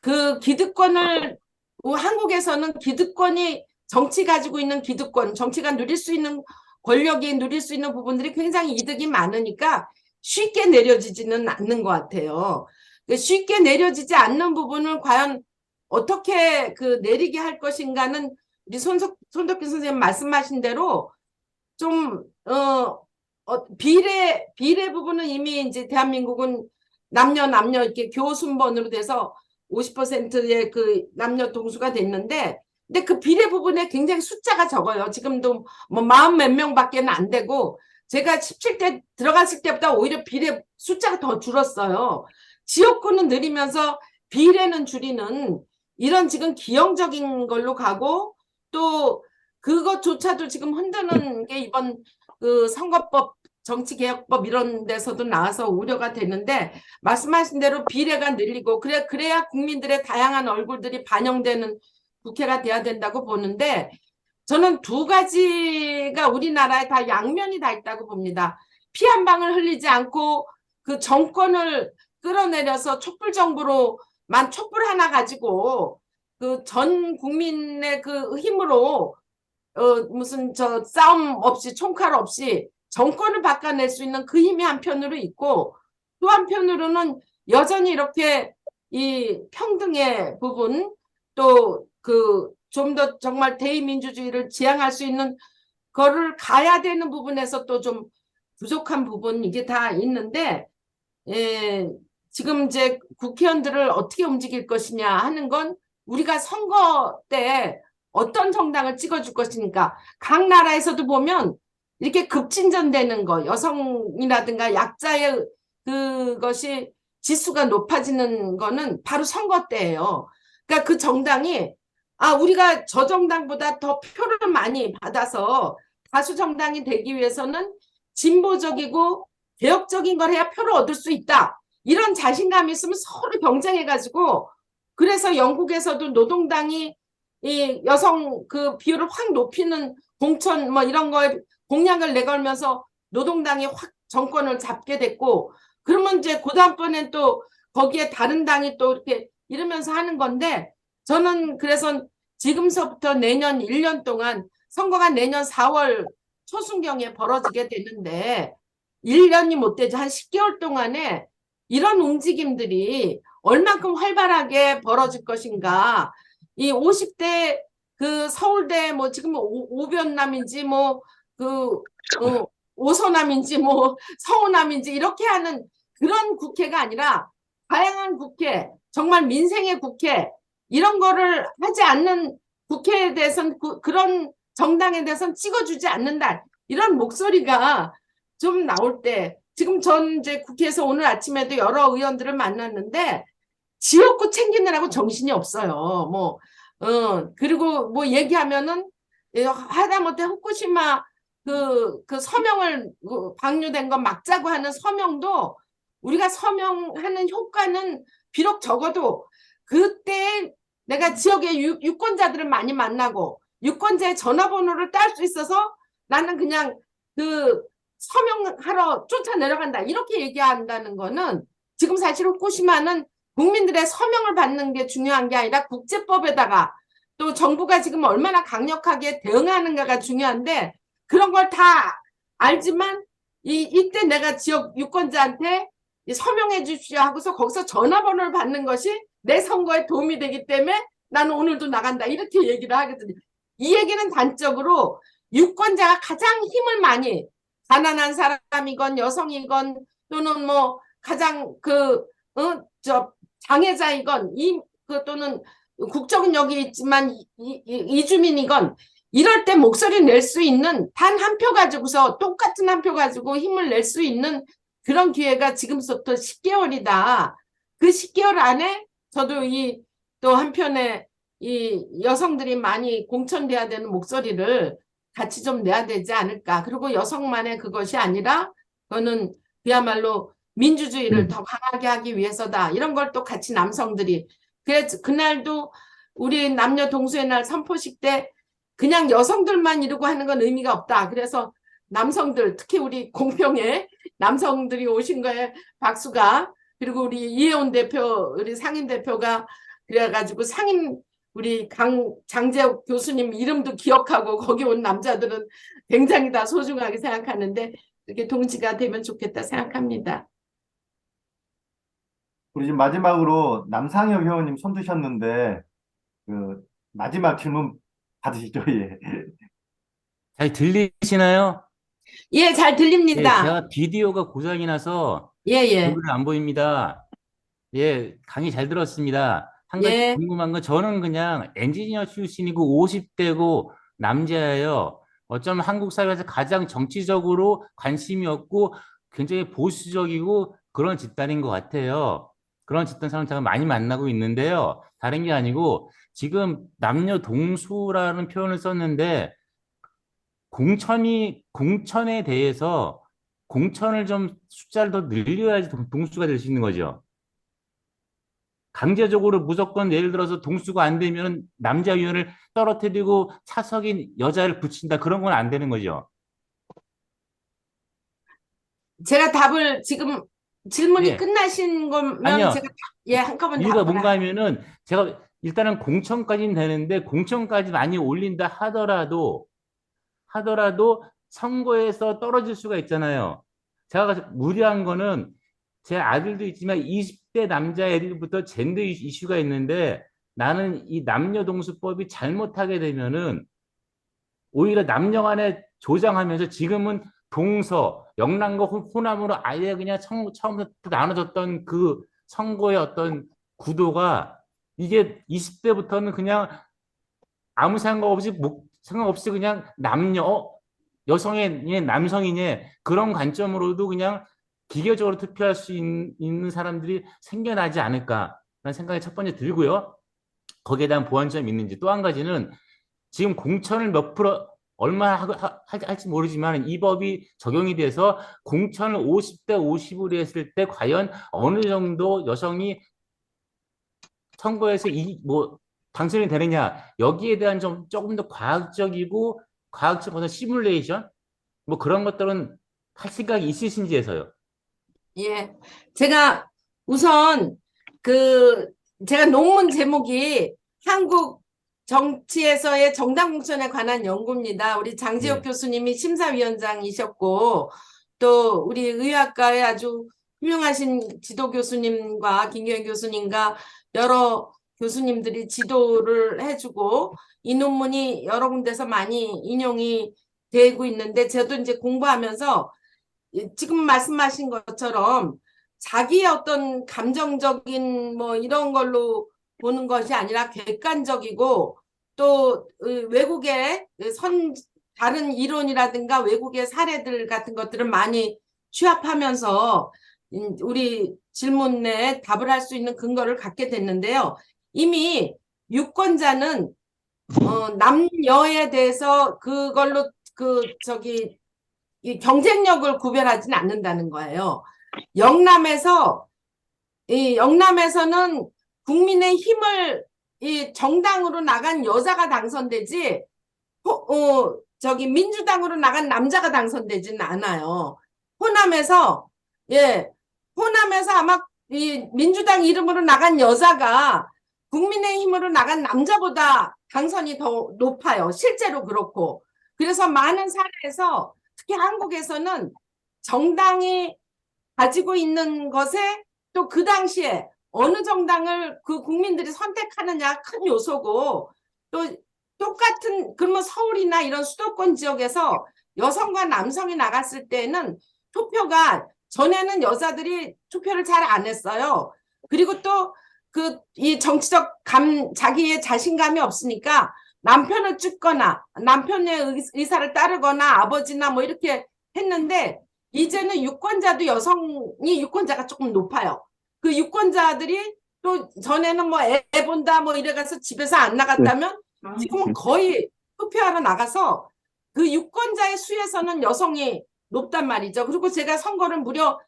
그 기득권을, 한국에서는 기득권이, 정치 가지고 있는 기득권, 정치가 누릴 수 있는 권력이 누릴 수 있는 부분들이 굉장히 이득이 많으니까 쉽게 내려지지는 않는 것 같아요. 쉽게 내려지지 않는 부분을 과연 어떻게 내리게 할 것인가는 우리 손덕균 선생님 말씀하신 대로 좀 비례 부분은 이미 이제 대한민국은 남녀 이렇게 교순번으로 돼서 50%의 그 남녀 동수가 됐는데, 근데 그 비례 부분에 굉장히 숫자가 적어요. 지금도 뭐 40 몇 명밖에는 안 되고, 제가 17대 들어갔을 때보다 오히려 비례 숫자가 더 줄었어요. 지역구는 늘리면서 비례는 줄이는 이런 지금 기형적인 걸로 가고, 또 그것조차도 지금 흔드는 게 이번 그 선거법, 정치개혁법 이런 데서도 나와서 우려가 되는데, 말씀하신 대로 비례가 늘리고 그래야 국민들의 다양한 얼굴들이 반영되는 국회가 돼야 된다고 보는데, 저는 두 가지가 우리나라에 다 양면이 다 있다고 봅니다. 피 한 방울 흘리지 않고 그 정권을 끌어내려서 촛불 정부로만, 촛불 하나 가지고 그 전 국민의 그 힘으로 무슨 싸움 없이, 총칼 없이 정권을 바꿔낼 수 있는 그 힘이 한편으로 있고, 또 한편으로는 여전히 이렇게 이 평등의 부분, 또 좀 더 정말 대의민주주의를 지향할 수 있는 거를 가야 되는 부분에서 또 좀 부족한 부분, 이게 다 있는데, 지금 이제 국회의원들을 어떻게 움직일 것이냐 하는 건 우리가 선거 때 어떤 정당을 찍어줄 것이니까, 각 나라에서도 보면 이렇게 급진전되는 거, 여성이라든가 약자의 그것이 지수가 높아지는 거는 바로 선거 때예요. 그러니까 그 정당이 우리가 저 정당보다 더 표를 많이 받아서 다수 정당이 되기 위해서는 진보적이고 개혁적인 걸 해야 표를 얻을 수 있다, 이런 자신감이 있으면 서로 경쟁해가지고, 그래서 영국에서도 노동당이 이 여성 그 비율을 확 높이는 공천 뭐 이런 거에 공약을 내걸면서 노동당이 확 정권을 잡게 됐고, 그러면 이제 그다음번엔 또 거기에 다른 당이 또 이렇게 이러면서 하는 건데, 저는 그래서 지금서부터 내년 1년 동안, 선거가 내년 4월 초순경에 벌어지게 되는데 1년이 못 되죠. 한 10개월 동안에 이런 움직임들이 얼만큼 활발하게 벌어질 것인가. 이 50대 그 서울대 뭐 지금 오변남인지 뭐 오서남인지 뭐 서우남인지 이렇게 하는 그런 국회가 아니라, 다양한 국회, 정말 민생의 국회, 이런 거를 하지 않는 국회에 대해서는 그런 정당에 대해서는 찍어주지 않는다, 이런 목소리가 좀 나올 때, 지금 전 이제 국회에서 오늘 아침에도 여러 의원들을 만났는데 지역구 챙기느라고 정신이 없어요. 그리고 뭐 얘기하면은 하다못해 후쿠시마 그 서명을 방류된 거 막자고 하는 서명도, 우리가 서명하는 효과는 비록 적어도 그때 내가 지역의 유권자들을 많이 만나고 유권자의 전화번호를 딸 수 있어서 나는 그냥 그 서명하러 쫓아 내려간다, 이렇게 얘기한다는 거는, 지금 사실 후쿠시마는 국민들의 서명을 받는 게 중요한 게 아니라 국제법에다가 또 정부가 지금 얼마나 강력하게 대응하는가가 중요한데, 그런 걸 다 알지만 이때 내가 지역 유권자한테 서명해 주십시오 하고서 거기서 전화번호를 받는 것이 내 선거에 도움이 되기 때문에 나는 오늘도 나간다, 이렇게 얘기를 하거든요. 이 얘기는 단적으로 유권자가 가장 힘을 많이, 가난한 사람이건 여성이건 또는 뭐 가장 장애자이건 또는 국적력이 있지만 이주민이건 이럴 때 목소리 낼 수 있는 단 한 표 가지고서 똑같은 한 표 가지고 힘을 낼 수 있는 그런 기회가 지금부터 10개월이다. 그 10개월 안에 저도 또 한편에 이 여성들이 많이 공천돼야 되는 목소리를 같이 좀 내야 되지 않을까. 그리고 여성만의 그것이 아니라 그거는 그야말로 민주주의를 더 강하게 하기 위해서다. 이런 걸 또 같이 남성들이. 그래서 그날도 우리 남녀 동수의 날 선포식 때 그냥 여성들만 이러고 하는 건 의미가 없다. 그래서 남성들, 특히 우리 공평에 남성들이 오신 거에 박수가, 그리고 우리 이혜원 대표, 우리 상임 대표가 그래가지고 상임 우리 장재욱 교수님 이름도 기억하고 거기 온 남자들은 굉장히 다 소중하게 생각하는데 이렇게 동지가 되면 좋겠다 생각합니다. 우리 지금 마지막으로 남상혁 회원님 손 드셨는데 그 마지막 질문 받으시죠? 예. 잘 들리시나요? 예, 잘 예, 들립니다. 제가 비디오가 고장이 나서 예. 얼굴이 안 보입니다. 예, 강의 잘 들었습니다. 한 가지 예. 궁금한 건 저는 그냥 엔지니어 출신이고 50대고 남자예요. 어쩌면 한국 사회에서 가장 정치적으로 관심이 없고 굉장히 보수적이고 그런 집단인 것 같아요. 그런 집단 사람 제가 많이 만나고 있는데요. 다른 게 아니고 지금 남녀 동수라는 표현을 썼는데 공천에 대해서 공천을 좀 숫자를 더 늘려야지 동수가 될 수 있는 거죠. 강제적으로 무조건 예를 들어서 동수가 안 되면 남자 의원을 떨어뜨리고 차석인 여자를 붙인다. 그런 건 안 되는 거죠. 제가 답을 지금 질문이 예. 끝나신 거면 아니요. 제가 한꺼번에 이유가 답을 뭔가 하면은 제가 일단은 공천까지는 되는데 공천까지 많이 올린다 하더라도 선거에서 떨어질 수가 있잖아요. 제가 무리한 거는 제 아들도 있지만 20대 남자애들부터 젠더 이슈가 있는데 나는 이 남녀동수법이 잘못하게 되면은 오히려 남녀 간에 조장하면서 지금은 동서, 영남과 호남으로 아예 그냥 처음부터 나눠졌던 그 선거의 어떤 구도가 이게 20대부터는 그냥 아무 생각 없이 그냥 여성이냐 남성이냐 그런 관점으로도 그냥 기계적으로 투표할 수 있는 사람들이 생겨나지 않을까라는 생각이 첫 번째 들고요. 거기에 대한 보완점이 있는지 또 한 가지는 지금 공천을 몇 프로 얼마나 할지 모르지만 이 법이 적용이 돼서 공천을 50대 50으로 했을 때 과연 어느 정도 여성이 선거에서 당선이 되느냐 여기에 대한 조금 더 과학적이고 과학적 어떤 시뮬레이션 그런 것들은 할 생각이 있으신지 해서요. 예, 제가 우선 제가 논문 제목이 한국 정치에서의 정당 공천에 관한 연구입니다. 우리 장지혁 교수님이 심사위원장이셨고 또 우리 의학과의 아주 훌륭하신 지도 교수님과 김경현 교수님과 여러 교수님들이 지도를 해주고 이 논문이 여러 군데서 많이 인용이 되고 있는데 저도 이제 공부하면서 지금 말씀하신 것처럼 자기의 어떤 감정적인 이런 걸로 보는 것이 아니라 객관적이고 또 외국의 다른 이론이라든가 외국의 사례들 같은 것들을 많이 취합하면 우리 질문에 답을 할 수 있는 근거를 갖게 됐는데요. 이미 유권자는 남녀에 대해서 그걸로 이 경쟁력을 구별하지는 않는다는 거예요. 영남에서는 국민의 힘을 정당으로 나간 여자가 당선되지 민주당으로 나간 남자가 당선되지는 않아요. 호남에서 아마 이 민주당 이름으로 나간 여자가 국민의힘으로 나간 남자보다 당선이 더 높아요. 실제로 그렇고. 그래서 많은 사례에서 특히 한국에서는 정당이 가지고 있는 것에 또 그 당시에 어느 정당을 그 국민들이 선택하느냐 큰 요소고 또 똑같은 그러면 서울이나 이런 수도권 지역에서 여성과 남성이 나갔을 때는 투표가 전에는 여자들이 투표를 잘 안 했어요. 그리고 또 이 정치적 자기의 자신감이 없으니까 남편을 찍거나 남편의 의사를 따르거나 아버지나 뭐 이렇게 했는데 이제는 유권자도 여성이 유권자가 조금 높아요. 그 유권자들이 또 전에는 뭐 애 본다 뭐 이래가서 집에서 안 나갔다면 지금은 거의 투표하러 나가서 그 유권자의 수에서는 여성이 높단 말이죠. 그리고 제가 선거를 무려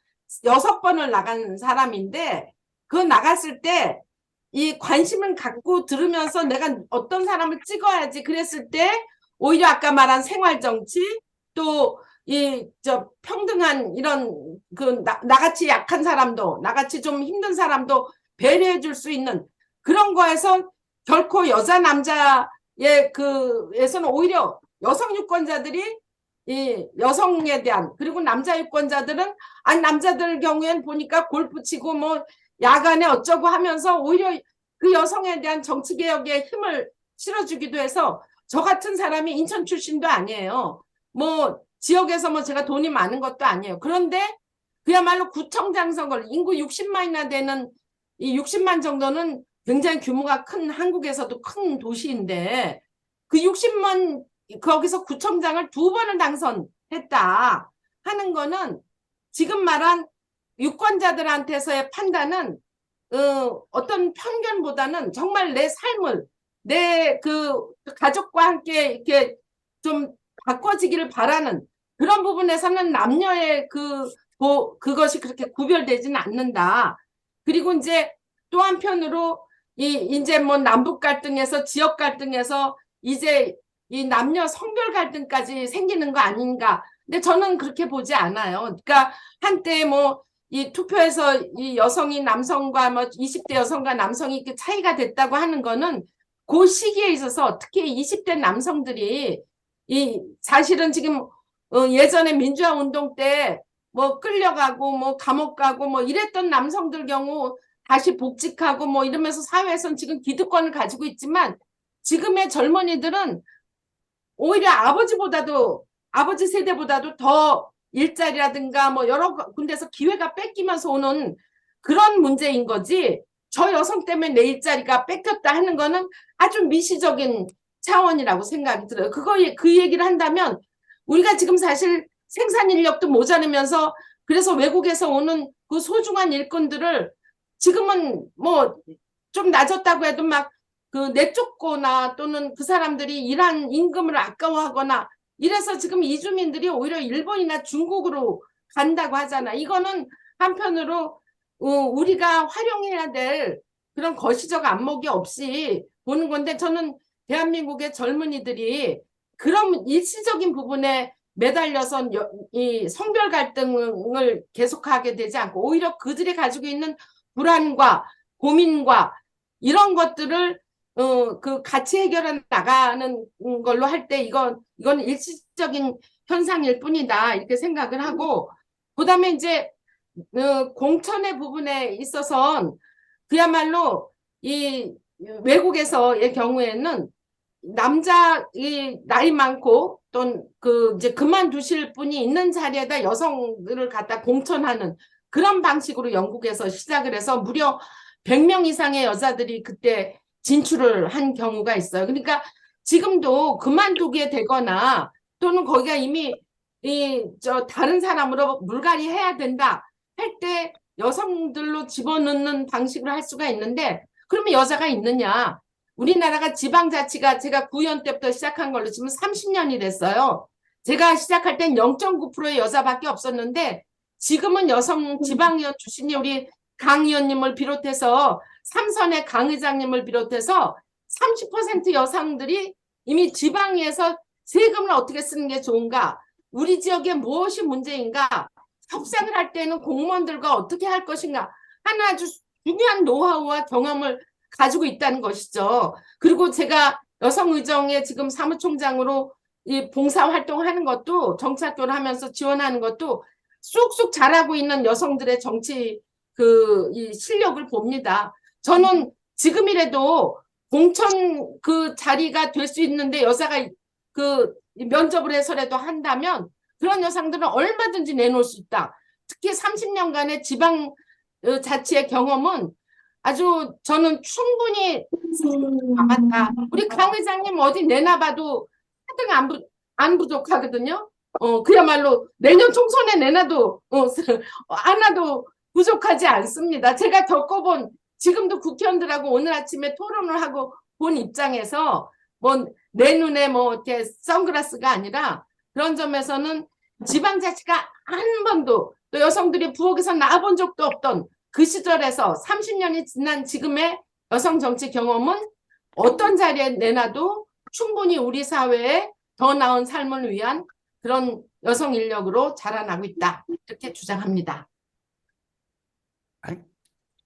6번을 나간 사람인데 그 나갔을 때 이 관심을 갖고 들으면서 내가 어떤 사람을 찍어야지 그랬을 때 오히려 아까 말한 생활정치 또 평등한 이런 나같이 약한 사람도 나같이 좀 힘든 사람도 배려해 줄 수 있는 그런 거에서 결코 여자 남자의 에서는 오히려 여성 유권자들이 이 여성에 대한 그리고 남자 유권자들은 남자들 경우에는 보니까 골프 치고 뭐 야간에 어쩌고 하면서 오히려 그 여성에 대한 정치개혁에 힘을 실어주기도 해서 저 같은 사람이 인천 출신도 아니에요. 뭐 지역에서 뭐 제가 돈이 많은 것도 아니에요. 그런데 그야말로 구청장 선거를 인구 60만이나 되는 이 60만 정도는 굉장히 규모가 큰 한국에서도 큰 도시인데 그 60만 거기서 구청장을 2번을 당선했다 하는 거는 지금 말한 유권자들한테서의 판단은 어떤 편견보다는 정말 내 삶을 내 가족과 함께 이렇게 좀 바꿔지기를 바라는 그런 부분에서는 남녀의 그것이 그렇게 구별되지는 않는다. 그리고 이제 또 한편으로 이제 뭐 남북 갈등에서 지역 갈등에서 이제 이 남녀 성별 갈등까지 생기는 거 아닌가. 근데 저는 그렇게 보지 않아요. 그러니까 한때 뭐 이 투표에서 이 여성이 남성과 뭐 20대 여성과 남성이 이렇게 차이가 됐다고 하는 거는 그 시기에 있어서 특히 20대 남성들이 사실은 지금 예전에 민주화 운동 때 뭐 끌려가고 뭐 감옥 가고 뭐 이랬던 남성들 경우 다시 복직하고 뭐 이러면서 사회에서는 지금 기득권을 가지고 있지만 지금의 젊은이들은 오히려 아버지 세대보다도 더 일자리라든가 뭐 여러 군데서 기회가 뺏기면서 오는 그런 문제인 거지 저 여성 때문에 내 일자리가 뺏겼다 하는 거는 아주 미시적인 차원이라고 생각이 들어요. 그 얘기를 한다면 우리가 지금 사실 생산 인력도 모자라면서 그래서 외국에서 오는 그 소중한 일꾼들을 지금은 뭐 좀 낮았다고 해도 막 내쫓거나 또는 그 사람들이 일한 임금을 아까워하거나 이래서 지금 이주민들이 오히려 일본이나 중국으로 간다고 하잖아. 이거는 한편으로 우리가 활용해야 될 그런 거시적 안목이 없이 보는 건데 저는 대한민국의 젊은이들이 그런 일시적인 부분에 매달려서 이 성별 갈등을 계속하게 되지 않고 오히려 그들이 가지고 있는 불안과 고민과 이런 것들을 같이 해결해 나가는 걸로 할 때 이건 일시적인 현상일 뿐이다 이렇게 생각을 하고 그다음에 이제 공천의 부분에 있어서 그야말로 이 외국에서의 경우에는 나이 많고 또는 이제 그만두실 분이 있는 자리에다 여성들을 갖다 공천하는 그런 방식으로 영국에서 시작을 해서 무려 100명 이상의 여자들이 그때 진출을 한 경우가 있어요. 그러니까 지금도 그만두게 되거나 또는 거기가 이미 다른 사람으로 물갈이 해야 된다 할 때 여성들로 집어넣는 방식으로 할 수가 있는데 그러면 여자가 있느냐? 우리나라가 지방자치가 제가 구의원 때부터 시작한 걸로 지금 30년이 됐어요. 제가 시작할 땐 0.9%의 여자밖에 없었는데 지금은 여성 지방의원 출신이 우리 강 의원님을 비롯해서 삼선의 강 의장님을 비롯해서 30% 여성들이 이미 지방에서 세금을 어떻게 쓰는 게 좋은가, 우리 지역에 무엇이 문제인가, 협상을 할 때는 공무원들과 어떻게 할 것인가 하는 아주 중요한 노하우와 경험을 가지고 있다는 것이죠. 그리고 제가 여성의정에 지금 사무총장으로 이 봉사활동하는 것도 정치학교를 하면서 지원하는 것도 쑥쑥 잘하고 있는 여성들의 정치 이 실력을 봅니다. 저는 지금이라도 공천 그 자리가 될 수 있는데 여자가 면접을 해서라도 한다면 그런 여성들은 얼마든지 내놓을 수 있다. 특히 30년간의 지방 자치의 경험은 아주 저는 충분히 맞다. 우리 강 회장님 어디 내놔봐도 4등 안 부족하거든요. 그야말로 내년 총선에 내놔도 하나도 부족하지 않습니다. 제가 겪어본 지금도 국회의원들하고 오늘 아침에 토론을 하고 본 입장에서 뭐 내 눈에 뭐 이렇게 선글라스가 아니라 그런 점에서는 지방자치가 한 번도 또 여성들이 부엌에서 나와본 적도 없던 그 시절에서 30년이 지난 지금의 여성 정치 경험은 어떤 자리에 내놔도 충분히 우리 사회에 더 나은 삶을 위한 그런 여성 인력으로 자라나고 있다. 이렇게 주장합니다.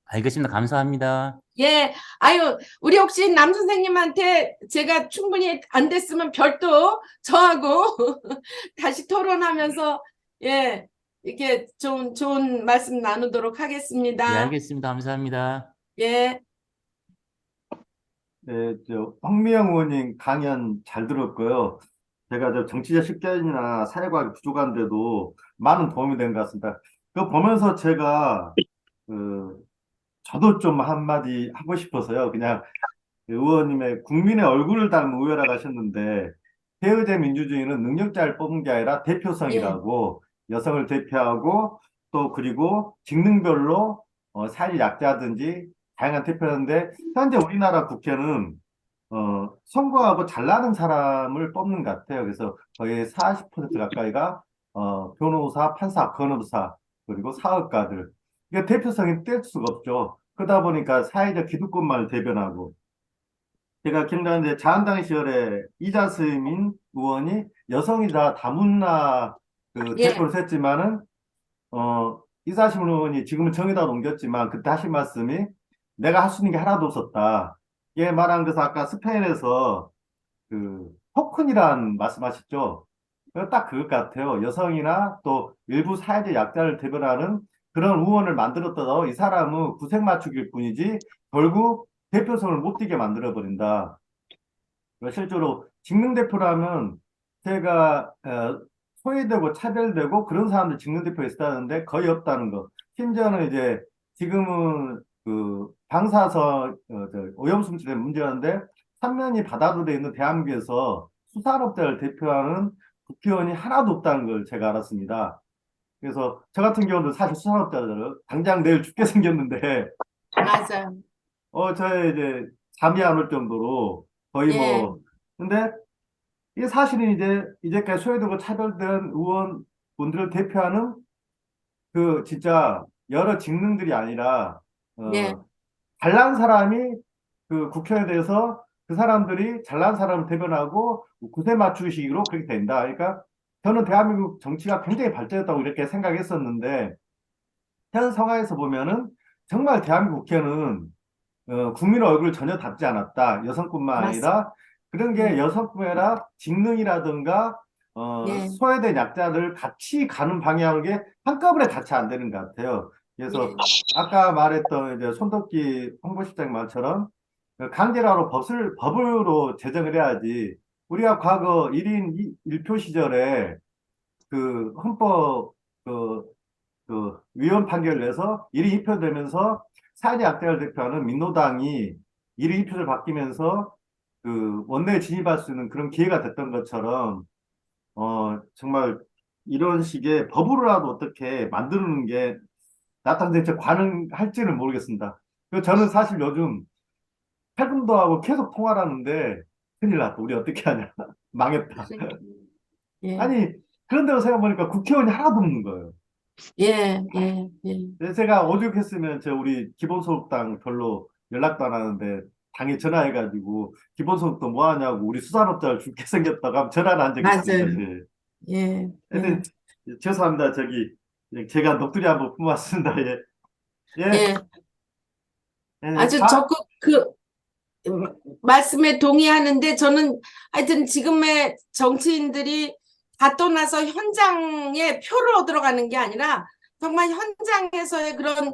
알겠습니다. 감사합니다. 예, 아유, 우리 혹시 남 선생님한테 제가 충분히 안 됐으면 별도 저하고 다시 토론하면서 예, 이렇게 좋은 말씀 나누도록 하겠습니다. 네, 알겠습니다. 감사합니다. 예. 네, 황미영 의원님 강연 잘 들었고요. 제가 정치적 식견이나 사회과학이 부족한데도 많은 도움이 된 것 같습니다. 그거 보면서 제가 저도 좀 한마디 하고 싶어서요. 그냥 의원님의 국민의 얼굴을 닮은 의회라고 하셨는데 대의제 민주주의는 능력자를 뽑는 게 아니라 대표성이라고 여성을 대표하고 또 그리고 직능별로 사회 약자든지 다양한 대표하는데 현재 우리나라 국회는 선거하고 잘 나는 사람을 뽑는 것 같아요. 그래서 거의 40% 가까이가 변호사, 판사, 변호사 그리고 사업가들 이게 대표성이 뗄 수가 없죠. 그러다 보니까 사회적 기득권만을 대변하고 제가 기억나는데 자한당 시절에 이자스민 의원이 여성이다 다문화 대표를 했지만은 이사심 의원이 지금은 정의당으로 옮겼지만 그때 하신 말씀이 내가 할 수 있는 게 하나도 없었다. 예 말한 것은 아까 스페인에서 토큰이란 말씀하셨죠. 딱 그것 같아요. 여성이나 또 일부 사회적 약자를 대변하는 그런 의원을 만들었더라도 이 사람은 구색 맞추기일 뿐이지 결국 대표성을 못 띠게 만들어버린다. 실제로 직능대표라면 제가 소외되고 차별되고 그런 사람들 직능대표가 있다는데 거의 없다는 거. 심지어는 이제 지금은 방사선 오염수질 문제였는데 3년이 바다로 되어 있는 대한민국에서 수산업자를 대표하는 국회의원이 하나도 없다는 걸 제가 알았습니다. 그래서 저 같은 경우도 사실 수산업자들 당장 내일 죽게 생겼는데 맞아요. 저의 이제 잠이 안 올 정도로 거의 근데 이게 사실은 이제까지 소외되고 차별된 의원분들을 대표하는 진짜 여러 직능들이 아니라 잘난 사람이 국회에 대해서 그 사람들이 잘난 사람을 대변하고 구세 맞추기식으로 그렇게 된다. 그러니까 저는 대한민국 정치가 굉장히 발전했다고 이렇게 생각했었는데 현 상황에서 보면은 정말 대한민국 국회는 국민의 얼굴을 전혀 닮지 않았다. 여성뿐만 아니라 그런 게 여성뿐만 아니라 직능이라든가 소외된 약자들 같이 가는 방향이 한꺼번에 같이 안 되는 것 같아요. 그래서 아까 말했던 이제 손덕기 홍보실장 말처럼 강제로 법으로 제정을 해야지. 우리가 과거 1인 1표 시절에 헌법 위헌 판결을 내서 1인 2표 되면서 사회적 약자를 대표하는 민노당이 1인 2표를 바뀌면서 원내에 진입할 수 있는 그런 기회가 됐던 것처럼 정말 이런 식의 법으로라도 어떻게 만드는 게 나타나는데 가능할지는 모르겠습니다. 저는 사실 요즘 탈금도하고 계속 통화를 하는데 큰일 났다. 우리 어떻게 하냐. 망했다. 아니 그런데도 생각해보니까 국회의원이 하나도 없는 거예요. 제가 오죽했으면 우리 기본소득당 별로 연락도 안 하는데 당에 전화해가지고 기본소득도 뭐 하냐고 우리 수산업자를 죽게 생겼다고 하면 전화를 한 적이 있습니다. 하여튼 죄송합니다. 제가 넋두리 한번 품어왔습니다. 아주 적극 말씀에 동의하는데 저는 하여튼 지금의 정치인들이 다 떠나서 현장에 표를 얻으러 가는 게 아니라 정말 현장에서의 그런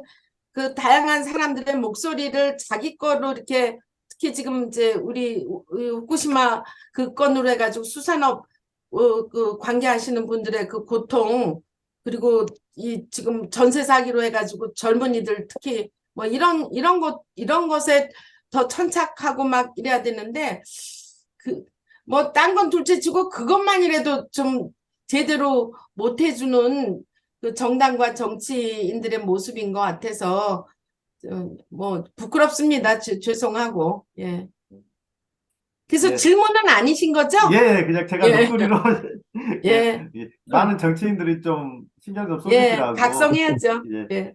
다양한 사람들의 목소리를 자기 거로 이렇게 특히 지금 이제 우리 후쿠시마 그 건으로 해가지고 수산업 그 관계하시는 분들의 그 고통, 그리고 이 지금 전세 사기로 해가지고 젊은이들 특히 뭐 이런 것에 더 천착하고 막 이래야 되는데, 뭐 딴 건 둘째치고 그것만이라도 좀 제대로 못 해주는 그 정당과 정치인들의 모습인 것 같아서 뭐 부끄럽습니다. 죄송하고. 예. 그래서 예. 질문은 아니신 거죠? 예, 그냥 제가 예. 눈거리로 예. 많은 정치인들이 좀 신경 좀 예, 써주시라고. 각성해야죠. 예. 예.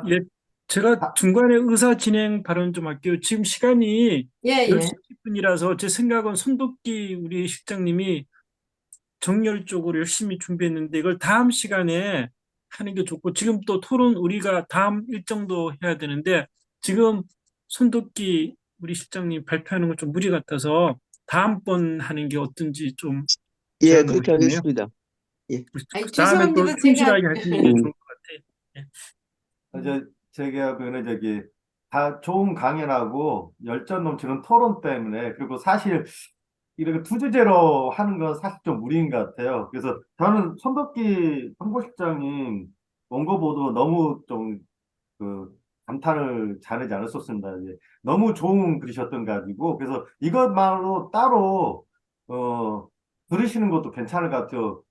예, 제가 중간에 의사 진행 발언 좀 할게요. 지금 시간이 예, 10시 10분이라서 제 생각은 손덕기 우리 실장님이 정열적으로 열심히 준비했는데 이걸 다음 시간에 하는 게 좋고, 지금 또 토론 우리가 다음 일정도 해야 되는데 지금 손덕기 우리 실장님 발표하는 건 좀 무리 같아서 다음번 하는 게 어떤지 좀 예, 제안 그렇게 드리고 싶네요. 하겠습니다. 예. 아니, 다음에 또 죄송합니다. 충실하게 하시는 게 좋을 것 같아요. 예. 제가 저기 다 좋은 강연하고 열정 넘치는 토론 때문에, 그리고 사실 이렇게 투주제로 하는 건 사실 좀 무리인 것 같아요. 그래서 저는 손덕기 홍보실장님 원고 보도 너무 좀 감탄을 잘하지 않았었습니다. 이제 너무 좋은 글이셨던 것 가지고, 그래서 이것만으로 따로 들으시는 것도 괜찮을 것 같아요.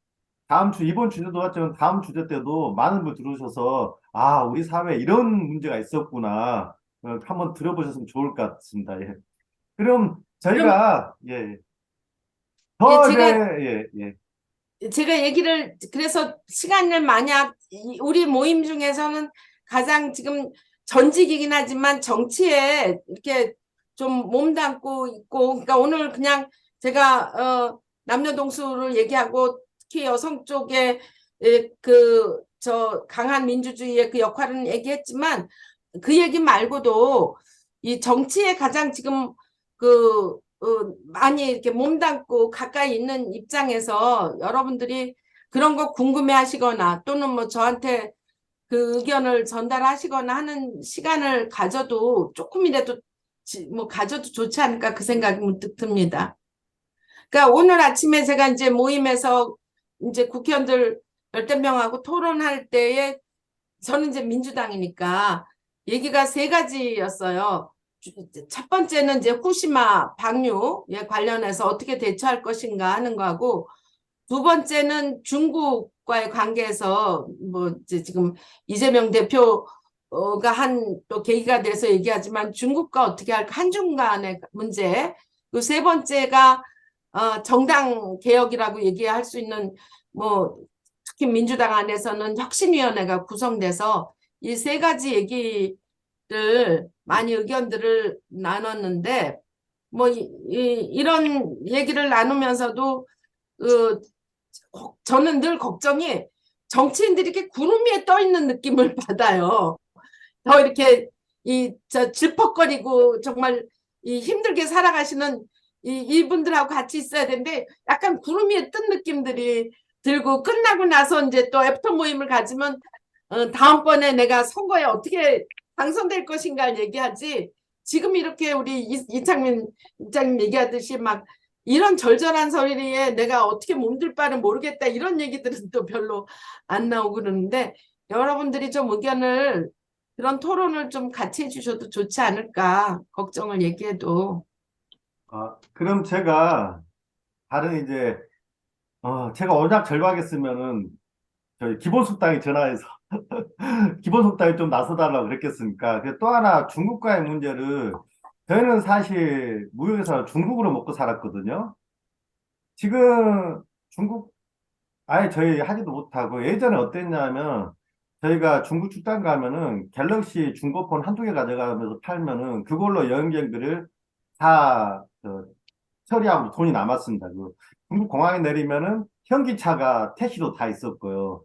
이번 주제도 같지만 다음 주제 때도 많은 분 들으셔서, 아, 우리 사회에 이런 문제가 있었구나. 한번 들어보셨으면 좋을 것 같습니다. 예. 그럼 저희가, 제가 얘기를, 그래서 시간을 만약 우리 모임 중에서는 가장 지금 전직이긴 하지만 정치에 이렇게 좀 몸담고 있고, 그러니까 오늘 그냥 제가 남녀동수를 얘기하고 특히 여성 쪽에 강한 민주주의의 그 역할은 얘기했지만, 그 얘기 말고도 이 정치에 가장 지금 많이 이렇게 몸담고 가까이 있는 입장에서 여러분들이 그런 거 궁금해 하시거나 또는 뭐 저한테 그 의견을 전달하시거나 하는 시간을 가져도 조금이라도 뭐 가져도 좋지 않을까, 그 생각이 문득 듭니다. 그러니까 오늘 아침에 제가 이제 모임에서 이제 국회의원들 열댓 명하고 토론할 때에 저는 이제 민주당이니까 얘기가 세 가지였어요. 첫 번째는 이제 후쿠시마 방류에 관련해서 어떻게 대처할 것인가 하는 거하고, 두 번째는 중국과의 관계에서 뭐 이제 지금 이재명 대표가 한 또 계기가 돼서 얘기하지만 중국과 어떻게 할까, 한중 간의 문제. 그 세 번째가 정당 개혁이라고 얘기할 수 있는, 뭐 특히 민주당 안에서는 혁신위원회가 구성돼서 이 세 가지 얘기를 많이 의견들을 나눴는데, 뭐 이런 얘기를 나누면서도 저는 늘 걱정이, 정치인들이 이렇게 구름 위에 떠 있는 느낌을 받아요. 더 이렇게 질퍽거리고 정말 힘들게 살아가시는 이분들하고 같이 있어야 되는데, 약간 구름 위에 뜬 느낌들이 들고, 끝나고 나서 이제 또 애프터 모임을 가지면 다음번에 내가 선거에 어떻게 당선될 것인가를 얘기하지, 지금 이렇게 우리 이창민 입장님 얘기하듯이 막 이런 절절한 소리에 내가 어떻게 몸둘 바를 모르겠다 이런 얘기들은 또 별로 안 나오고 그러는데, 여러분들이 좀 의견을, 그런 토론을 좀 같이 해주셔도 좋지 않을까, 걱정을 얘기해도. 그럼 제가 제가 워낙 절박했으면은 저희 기본소당에 전화해서 기본소당이 좀 나서달라고 그랬겠습니까? 또 하나, 중국과의 문제를, 저희는 사실 무역에서 중국으로 먹고 살았거든요. 지금 중국 아예 저희 하지도 못하고, 예전에 어땠냐면 저희가 중국 출장 가면은 갤럭시 중고폰 한두 개 가져가면서 팔면은 그걸로 여행객들을 다 처리하고 돈이 남았습니다. 중국 공항에 내리면은 현기차가 택시도 다 있었고요.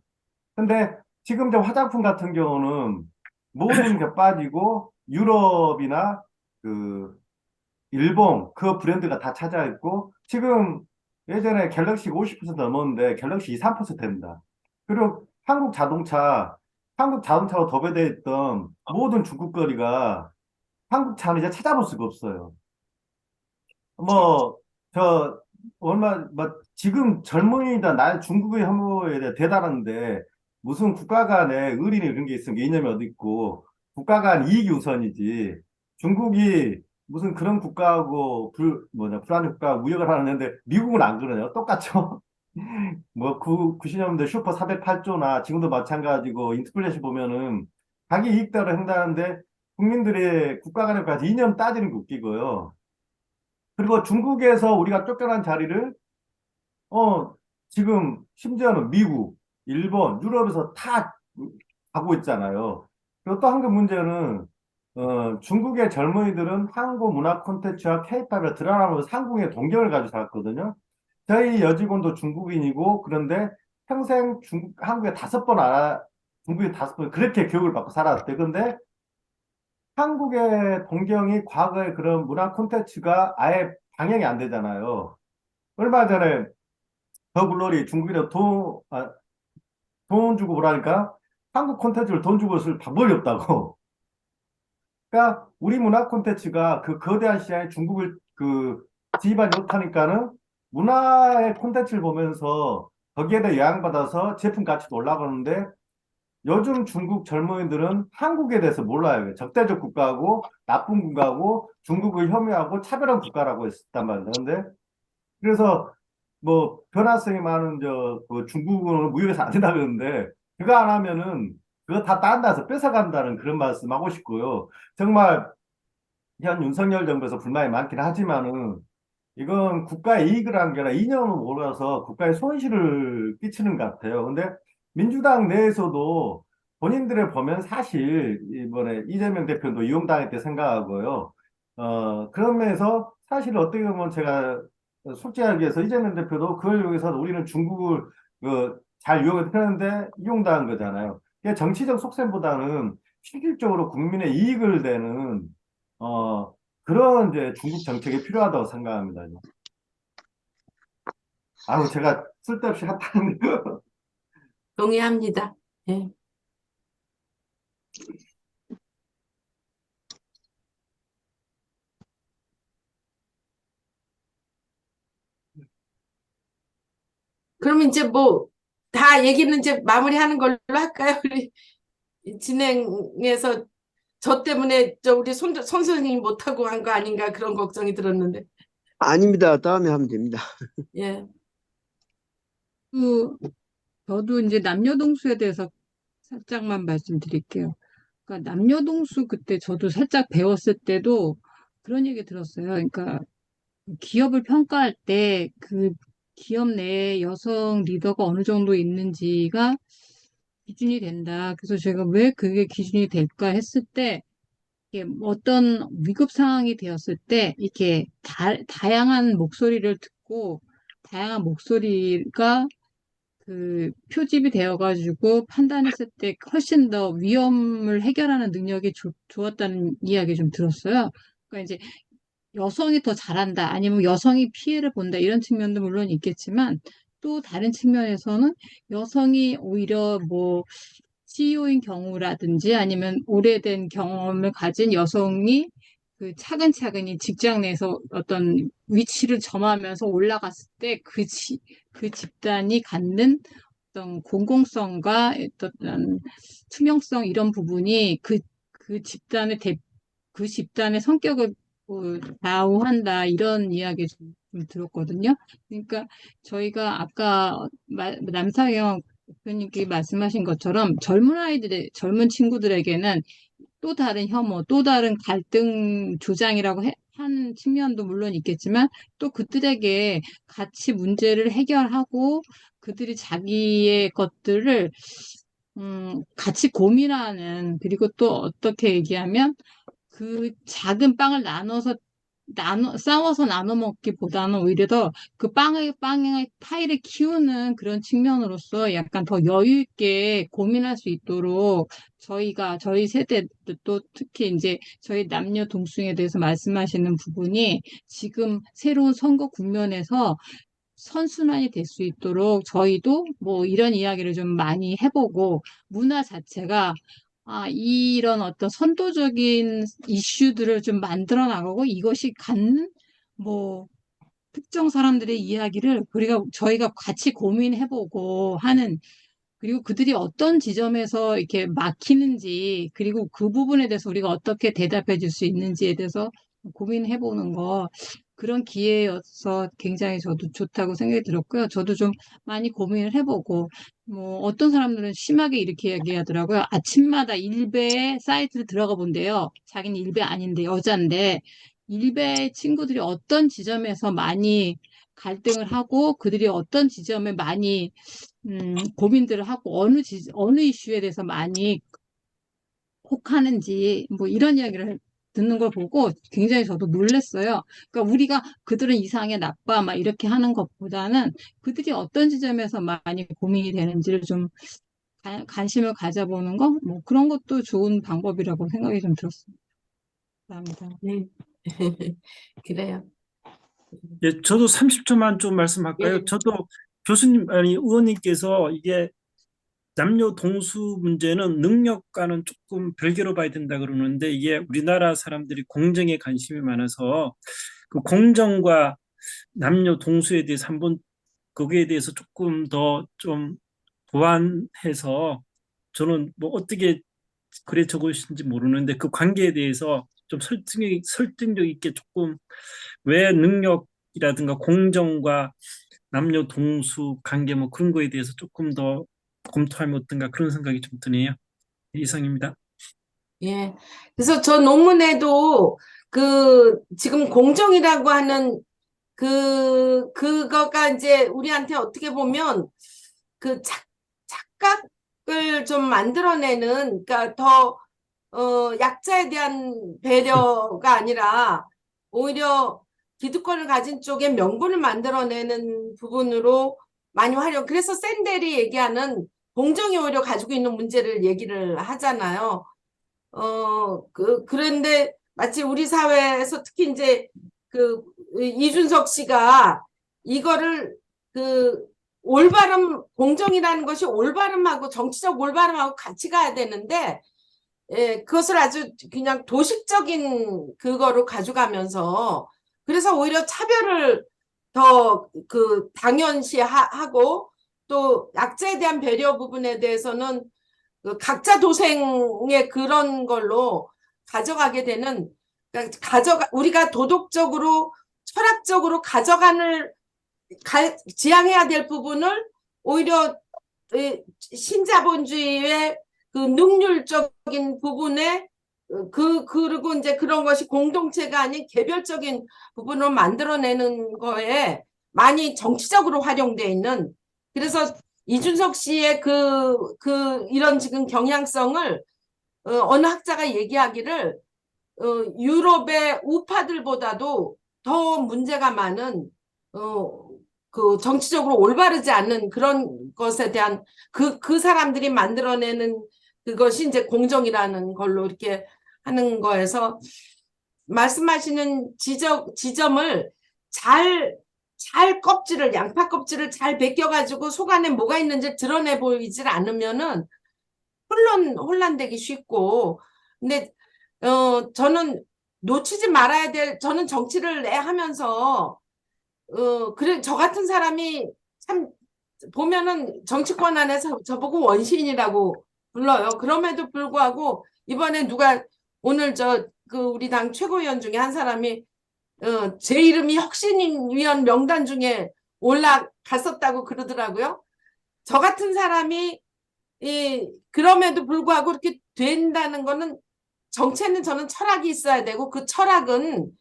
근데 지금 저 화장품 같은 경우는 모든 게 빠지고 유럽이나 일본 그 브랜드가 다 찾아 있고, 지금 예전에 갤럭시가 50% 넘었는데 갤럭시 2, 3%입니다. 그리고 한국 자동차로 도배되어 있던 모든 중국 거리가 한국 차는 이제 찾아볼 수가 없어요. 지금 젊은이다, 나 중국의 혐오에 대해 대단한데, 무슨 국가 간에 의리나 이런 게 있으면 이념이 어디 있고, 국가 간 이익이 우선이지. 중국이 무슨 그런 국가하고, 불안한 국가하고 무역을 하는데, 미국은 안 그러네요. 똑같죠? 90년대 슈퍼 408조나 지금도 마찬가지고, 인터플레이션 보면은, 자기 이익대로 행동하는데, 국민들의 국가 간에 까지 이념 따지는 게 웃기고요. 그리고 중국에서 우리가 쫓겨난 자리를 지금 심지어는 미국, 일본, 유럽에서 다 가고 있잖아요. 그리고 또 한 个 문제는 중국의 젊은이들은 한국 문화 콘텐츠와 케이팝에 드라마로 한국의 동경을 가지고 살았거든요. 저희 여직원도 중국인이고 그런데 평생 한국에 5번 중국에 5번 그렇게 교육을 받고 살았대. 근데 한국의 동경이 과거의 그런 문화 콘텐츠가 아예 방영이 안 되잖아요. 얼마 전에 더 글로리 중국인에 돈 주고 보라니까 한국 콘텐츠를 돈 주고 쓸 방법이 없다고. 그러니까 우리 문화 콘텐츠가 그 거대한 시장에 중국을 지휘하지 못하니까는 문화의 콘텐츠를 보면서 거기에 대해 영향받아서 제품 가치도 올라가는데 요즘 중국 젊은이들은 한국에 대해서 몰라요. 적대적 국가고 나쁜 국가고 중국을 혐오하고 차별한 국가라고 했단 말이에요. 근데 그래서 변화성이 많은 중국은 무역에서 안 된다 그러는데 그거 안 하면은 그거 다 딴 데서 뺏어간다는 그런 말씀 하고 싶고요. 정말 현 윤석열 정부에서 불만이 많긴 하지만은 이건 국가의 이익을 한 게 아니라 이념을 몰아서 국가에 손실을 끼치는 것 같아요. 근데 민주당 내에서도 본인들의 보면 사실 이번에 이재명 대표도 이용당했다 생각하고요. 그런 면에서 사실 어떻게 보면 제가 솔직하게 해서 이재명 대표도 그걸 이용해서 우리는 중국을 잘 이용해서 하는데 이용당한 거잖아요. 정치적 속셈보다는 실질적으로 국민의 이익을 내는 그런 이제 중국 정책이 필요하다고 생각합니다. 아우 제가 쓸데없이 핫하는 동의합니다. 예. 그러면 이제 다 얘기는 이제 마무리하는 걸로 할까요? 우리 진행해서 저 때문에 우리 손 선생님 못하고 한 거 아닌가 그런 걱정이 들었는데. 아닙니다. 다음에 하면 됩니다. 예. 저도 이제 남녀동수에 대해서 살짝만 말씀드릴게요. 그러니까 남녀동수 그때 저도 살짝 배웠을 때도 그런 얘기 들었어요. 그러니까 기업을 평가할 때 그 기업 내에 여성 리더가 어느 정도 있는지가 기준이 된다. 그래서 제가 왜 그게 기준이 될까 했을 때 이게 어떤 위급 상황이 되었을 때 이렇게 다양한 목소리를 듣고 다양한 목소리가 표집이 되어가지고 판단했을 때 훨씬 더 위험을 해결하는 능력이 좋았다는 이야기 좀 들었어요. 그러니까 이제 여성이 더 잘한다, 아니면 여성이 피해를 본다, 이런 측면도 물론 있겠지만, 또 다른 측면에서는 여성이 오히려 CEO인 경우라든지 아니면 오래된 경험을 가진 여성이 차근차근히 직장 내에서 어떤 위치를 점하면서 올라갔을 때 그 집단이 갖는 어떤 공공성과 어떤 투명성 이런 부분이 그 집단의 성격을 좌우한다 이런 이야기 좀 들었거든요. 그러니까 저희가 아까 남상영 대표님께 말씀하신 것처럼 젊은 친구들에게는 또 다른 혐오, 또 다른 갈등 조장이라고 한 측면도 물론 있겠지만 또 그들에게 같이 문제를 해결하고 그들이 자기의 것들을 같이 고민하는, 그리고 또 어떻게 얘기하면 그 작은 빵을 싸워서 나눠 먹기보다는 오히려 더 그 빵의 파이를 키우는 그런 측면으로서 약간 더 여유 있게 고민할 수 있도록 저희 세대 또 특히 이제 저희 남녀 동성애에 대해서 말씀하시는 부분이 지금 새로운 선거 국면에서 선순환이 될 수 있도록 저희도 이런 이야기를 좀 많이 해보고 문화 자체가 이런 어떤 선도적인 이슈들을 좀 만들어 나가고 이것이 갖는 특정 사람들의 이야기를 저희가 같이 고민해보고 하는, 그리고 그들이 어떤 지점에서 이렇게 막히는지, 그리고 그 부분에 대해서 우리가 어떻게 대답해 줄 수 있는지에 대해서 고민해보는 거, 그런 기회여서 굉장히 저도 좋다고 생각이 들었고요. 저도 좀 많이 고민을 해보고, 뭐, 어떤 사람들은 심하게 이렇게 얘기하더라고요. 아침마다 일베 사이트를 들어가 본대요. 자기는 일베 아닌데, 여잔데, 일베 친구들이 어떤 지점에서 많이 갈등을 하고, 그들이 어떤 지점에 많이 고민들을 하고 어느 이슈에 대해서 많이 혹하는지 뭐 이런 이야기를 듣는 걸 보고 굉장히 저도 놀랐어요. 그러니까 우리가 그들은 이상해 나빠 막 이렇게 하는 것보다는 그들이 어떤 지점에서 많이 고민이 되는지를 좀 관심을 가져보는 거, 뭐 그런 것도 좋은 방법이라고 생각이 좀 들었습니다. 감사합니다. 네. 그래요. 예, 저도 30초만 좀 말씀할까요? 예. 저도 교수님, 아니, 의원님께서 이게 남녀 동수 문제는 능력과는 조금 별개로 봐야 된다 그러는데 이게 우리나라 사람들이 공정에 관심이 많아서 그 공정과 남녀 동수에 대해서 한번 거기에 대해서 조금 더 좀 보완해서 저는 뭐 어떻게 글에 적으신지 모르는데 그 관계에 대해서 좀 설득력 있게 조금 왜 능력이라든가 공정과 남녀 동수 관계 뭐 그런 거에 대해서 조금 더 검토하면 어떤가 그런 생각이 좀 드네요. 이상입니다. 예. 그래서 저 논문에도 지금 공정이라고 하는 그거가 이제 우리한테 어떻게 보면 착각을 좀 만들어내는, 그러니까 약자에 대한 배려가 아니라 오히려 기득권을 가진 쪽에 명분을 만들어내는 부분으로 많이 그래서 샌델이 얘기하는 공정이 오히려 가지고 있는 문제를 얘기를 하잖아요. 그런데 마치 우리 사회에서 특히 이제 이준석 씨가 이거를 공정이라는 것이 올바름하고 정치적 올바름하고 같이 가야 되는데, 그것을 아주 그냥 도식적인 그거로 가져가면서 그래서 오히려 차별을 더 당연시하고 또 약자에 대한 배려 부분에 대해서는 각자 도생의 그런 걸로 가져가게 되는, 그러니까 우리가 도덕적으로 철학적으로 지향해야 될 부분을 오히려 신자본주의의 능률적인 부분에 그리고 이제 그런 것이 공동체가 아닌 개별적인 부분을 만들어내는 거에 많이 정치적으로 활용되어 있는, 그래서 이준석 씨의 이런 지금 경향성을 어느 학자가 얘기하기를 유럽의 우파들보다도 더 문제가 많은 정치적으로 올바르지 않는 그런 것에 대한 그 사람들이 만들어내는 그것이 이제 공정이라는 걸로 이렇게 하는 거에서 말씀하시는 지점을 잘 양파 껍질을 잘 벗겨가지고 속 안에 뭐가 있는지 드러내 보이질 않으면은 혼란되기 쉽고, 근데 저는 놓치지 말아야 될, 저는 정치를 하면서 그래 저 같은 사람이 참 보면은 정치권 안에서 저보고 원시인이라고 불러요. 그럼에도 불구하고 이번에 오늘 우리 당 최고위원 중에 한 사람이 제 이름이 혁신위원 명단 중에 올라갔었다고 그러더라고요. 저 같은 사람이 그럼에도 불구하고 이렇게 된다는 거는, 정체는 저는 철학이 있어야 되고 그 철학은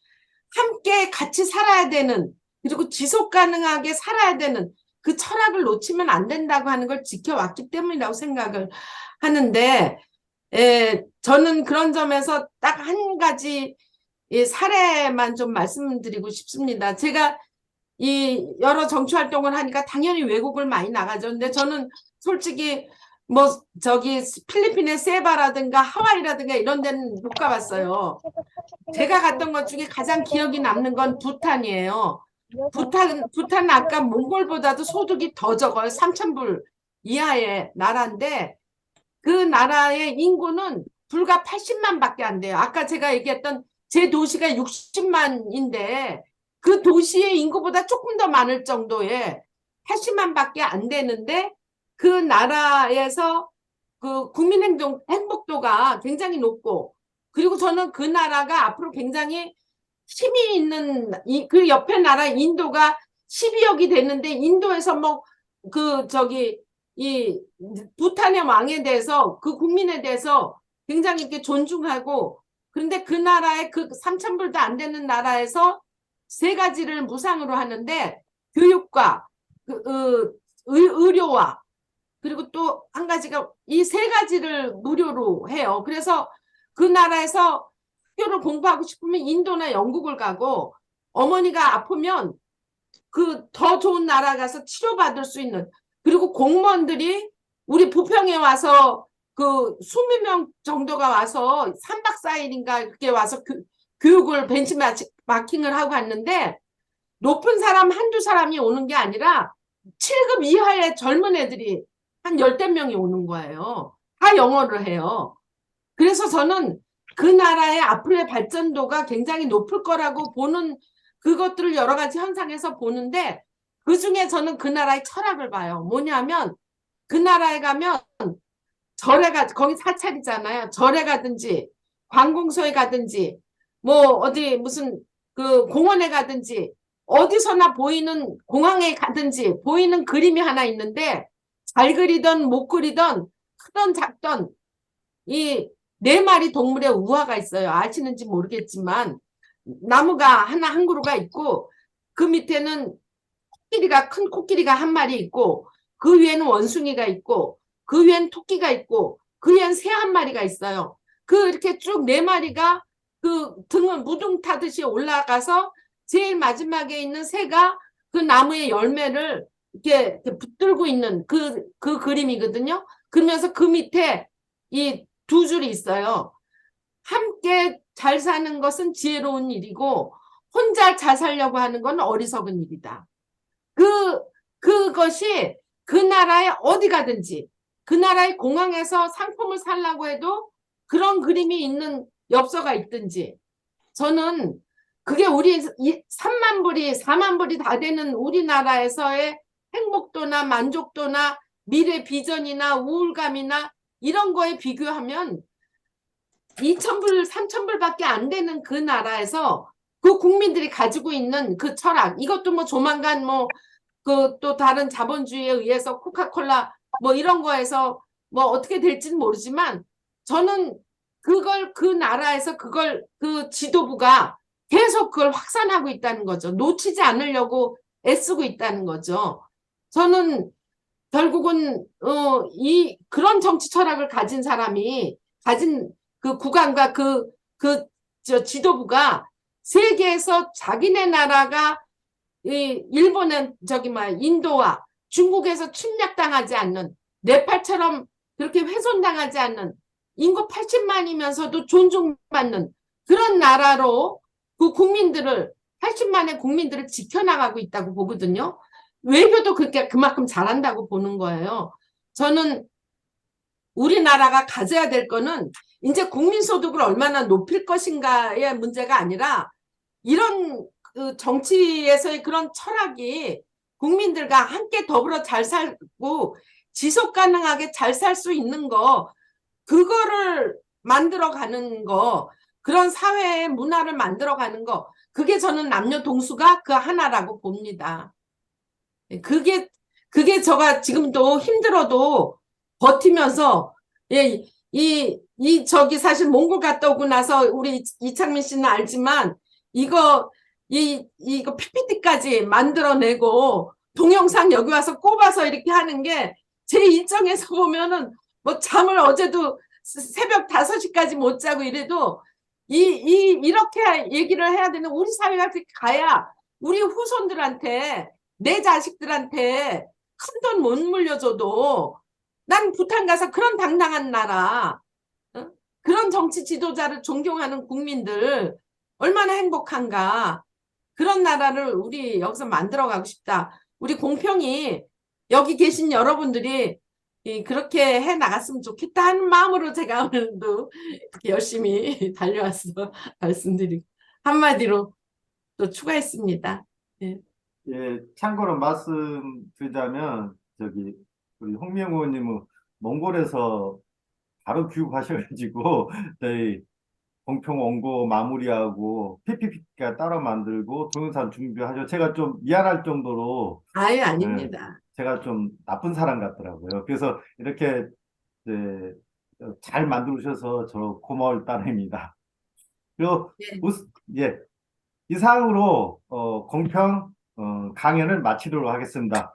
함께 같이 살아야 되는, 그리고 지속 가능하게 살아야 되는 그 철학을 놓치면 안 된다고 하는 걸 지켜왔기 때문이라고 생각을 하는데, 저는 그런 점에서 딱 한 가지 사례만 좀 말씀드리고 싶습니다. 제가 여러 정치 활동을 하니까 당연히 외국을 많이 나가죠. 근데 저는 솔직히 필리핀의 세바라든가 하와이라든가 이런 데는 못 가봤어요. 제가 갔던 것 중에 가장 기억이 남는 건 부탄이에요. 부탄은 아까 몽골보다도 소득이 더 적어요. 3,000불 이하의 나라인데 그 나라의 인구는 불과 80만 밖에 안 돼요. 아까 제가 얘기했던 제 도시가 60만인데 그 도시의 인구보다 조금 더 많을 정도의 80만밖에 안 되는데 그 나라에서 그 행복도가 굉장히 높고, 그리고 저는 그 나라가 앞으로 굉장히 힘이 있는 그 옆에 나라 인도가 12억이 되는데, 인도에서 이 부탄의 왕에 대해서, 그 국민에 대해서 굉장히 이렇게 존중하고, 그런데 그 나라의 그 3,000불도 안 되는 나라에서 세 가지를 무상으로 하는데, 교육과 의료와 그리고 또 한 가지가 이 세 가지를 무료로 해요. 그래서 그 나라에서 학교를 공부하고 싶으면 인도나 영국을 가고, 어머니가 아프면 그 더 좋은 나라 가서 치료받을 수 있는, 그리고 공무원들이 우리 부평에 와서 그 20명 정도가 와서 3박 4일인가 그렇게 와서 교육을 벤치마킹을 하고 갔는데, 높은 사람 한두 사람이 오는 게 아니라 7급 이하의 젊은 애들이 한 10명이 오는 거예요. 다 영어를 해요. 그래서 저는 그 나라의 앞으로의 발전도가 굉장히 높을 거라고 보는, 그것들을 여러 가지 현상에서 보는데, 그중에 저는 그 나라의 철학을 봐요. 뭐냐면 그 나라에 가면 거기 사찰이잖아요. 절에 가든지 관공서에 가든지 어디 무슨 그 공원에 가든지 어디서나 보이는, 공항에 가든지 보이는 그림이 하나 있는데, 잘 그리던 못 그리던 크던 작던 이 4마리 동물의 우화가 있어요. 아시는지 모르겠지만 나무가 하나 한 그루가 있고, 그 밑에는 큰 코끼리가 한 마리 있고, 그 위에는 원숭이가 있고, 그 위엔 토끼가 있고, 그 위엔 새 한 마리가 있어요. 이렇게 쭉 4마리가 그 등을 무등 타듯이 올라가서 제일 마지막에 있는 새가 그 나무의 열매를 이렇게 붙들고 있는 그 그림이거든요. 그러면서 그 밑에 이 2줄이 있어요. 함께 잘 사는 것은 지혜로운 일이고, 혼자 잘 살려고 하는 건 어리석은 일이다. 그것이 그 나라에 어디 가든지, 그 나라의 공항에서 상품을 살려고 해도 그런 그림이 있는 엽서가 있든지, 저는 그게 우리 3만 불이 4만 불이 다 되는 우리나라에서의 행복도나 만족도나 미래 비전이나 우울감이나 이런 거에 비교하면 2,000불, 3,000불밖에 안 되는 그 나라에서 그 국민들이 가지고 있는 그 철학, 이것도 조만간 또 다른 자본주의에 의해서 코카콜라 이런 거에서 어떻게 될지는 모르지만, 저는 그 나라에서 그 지도부가 계속 그걸 확산하고 있다는 거죠. 놓치지 않으려고 애쓰고 있다는 거죠. 저는 결국은 그런 정치 철학을 가진 사람이 가진 그 구간과 지도부가 세계에서 자기네 나라가 일본의 인도와 중국에서 침략당하지 않는, 네팔처럼 그렇게 훼손당하지 않는, 인구 80만이면서도 존중받는 그런 나라로 그 80만의 국민들을 지켜나가고 있다고 보거든요. 외교도 그만큼 잘한다고 보는 거예요. 저는 우리나라가 가져야 될 거는 이제 국민소득을 얼마나 높일 것인가의 문제가 아니라, 이런 정치에서의 그런 철학이 국민들과 함께 더불어 잘 살고 지속 가능하게 잘 살 수 있는 거, 그거를 만들어가는 거, 그런 사회의 문화를 만들어가는 거, 그게 저는 남녀 동수가 그 하나라고 봅니다. 그게 제가 지금도 힘들어도 버티면서, 사실 몽골 갔다 오고 나서 우리 이창민 씨는 알지만, 이거 PPT까지 만들어내고 동영상 여기 와서 꼽아서 이렇게 하는 게, 제 일정에서 보면은 잠을 어제도 새벽 5시까지 못 자고 이래도 이렇게 얘기를 해야 되는, 우리 사회가 그렇게 가야 우리 후손들한테, 내 자식들한테 큰 돈 못 물려줘도, 난 부탄 가서 그런 당당한 나라, 그런 정치 지도자를 존경하는 국민들 얼마나 행복한가, 그런 나라를 우리 여기서 만들어가고 싶다. 우리 공평히 여기 계신 여러분들이 그렇게 해 나갔으면 좋겠다 하는 마음으로 제가 오늘도 열심히 달려와서 말씀드리고, 한마디로 또 추가했습니다. 예. 예, 참고로 말씀드리자면, 우리 홍미영 의원님은 몽골에서 바로 귀국하셔가지고, 저희 공평 원고 마무리하고, PPT가 따로 만들고, 동영상 준비하죠. 제가 좀 미안할 정도로, 아예 아닙니다. 제가 좀 나쁜 사람 같더라고요. 그래서 이렇게, 잘 만들어주셔서 저 고마울 따름입니다. 그리고, 예, 이상으로, 공평, 강연을 마치도록 하겠습니다.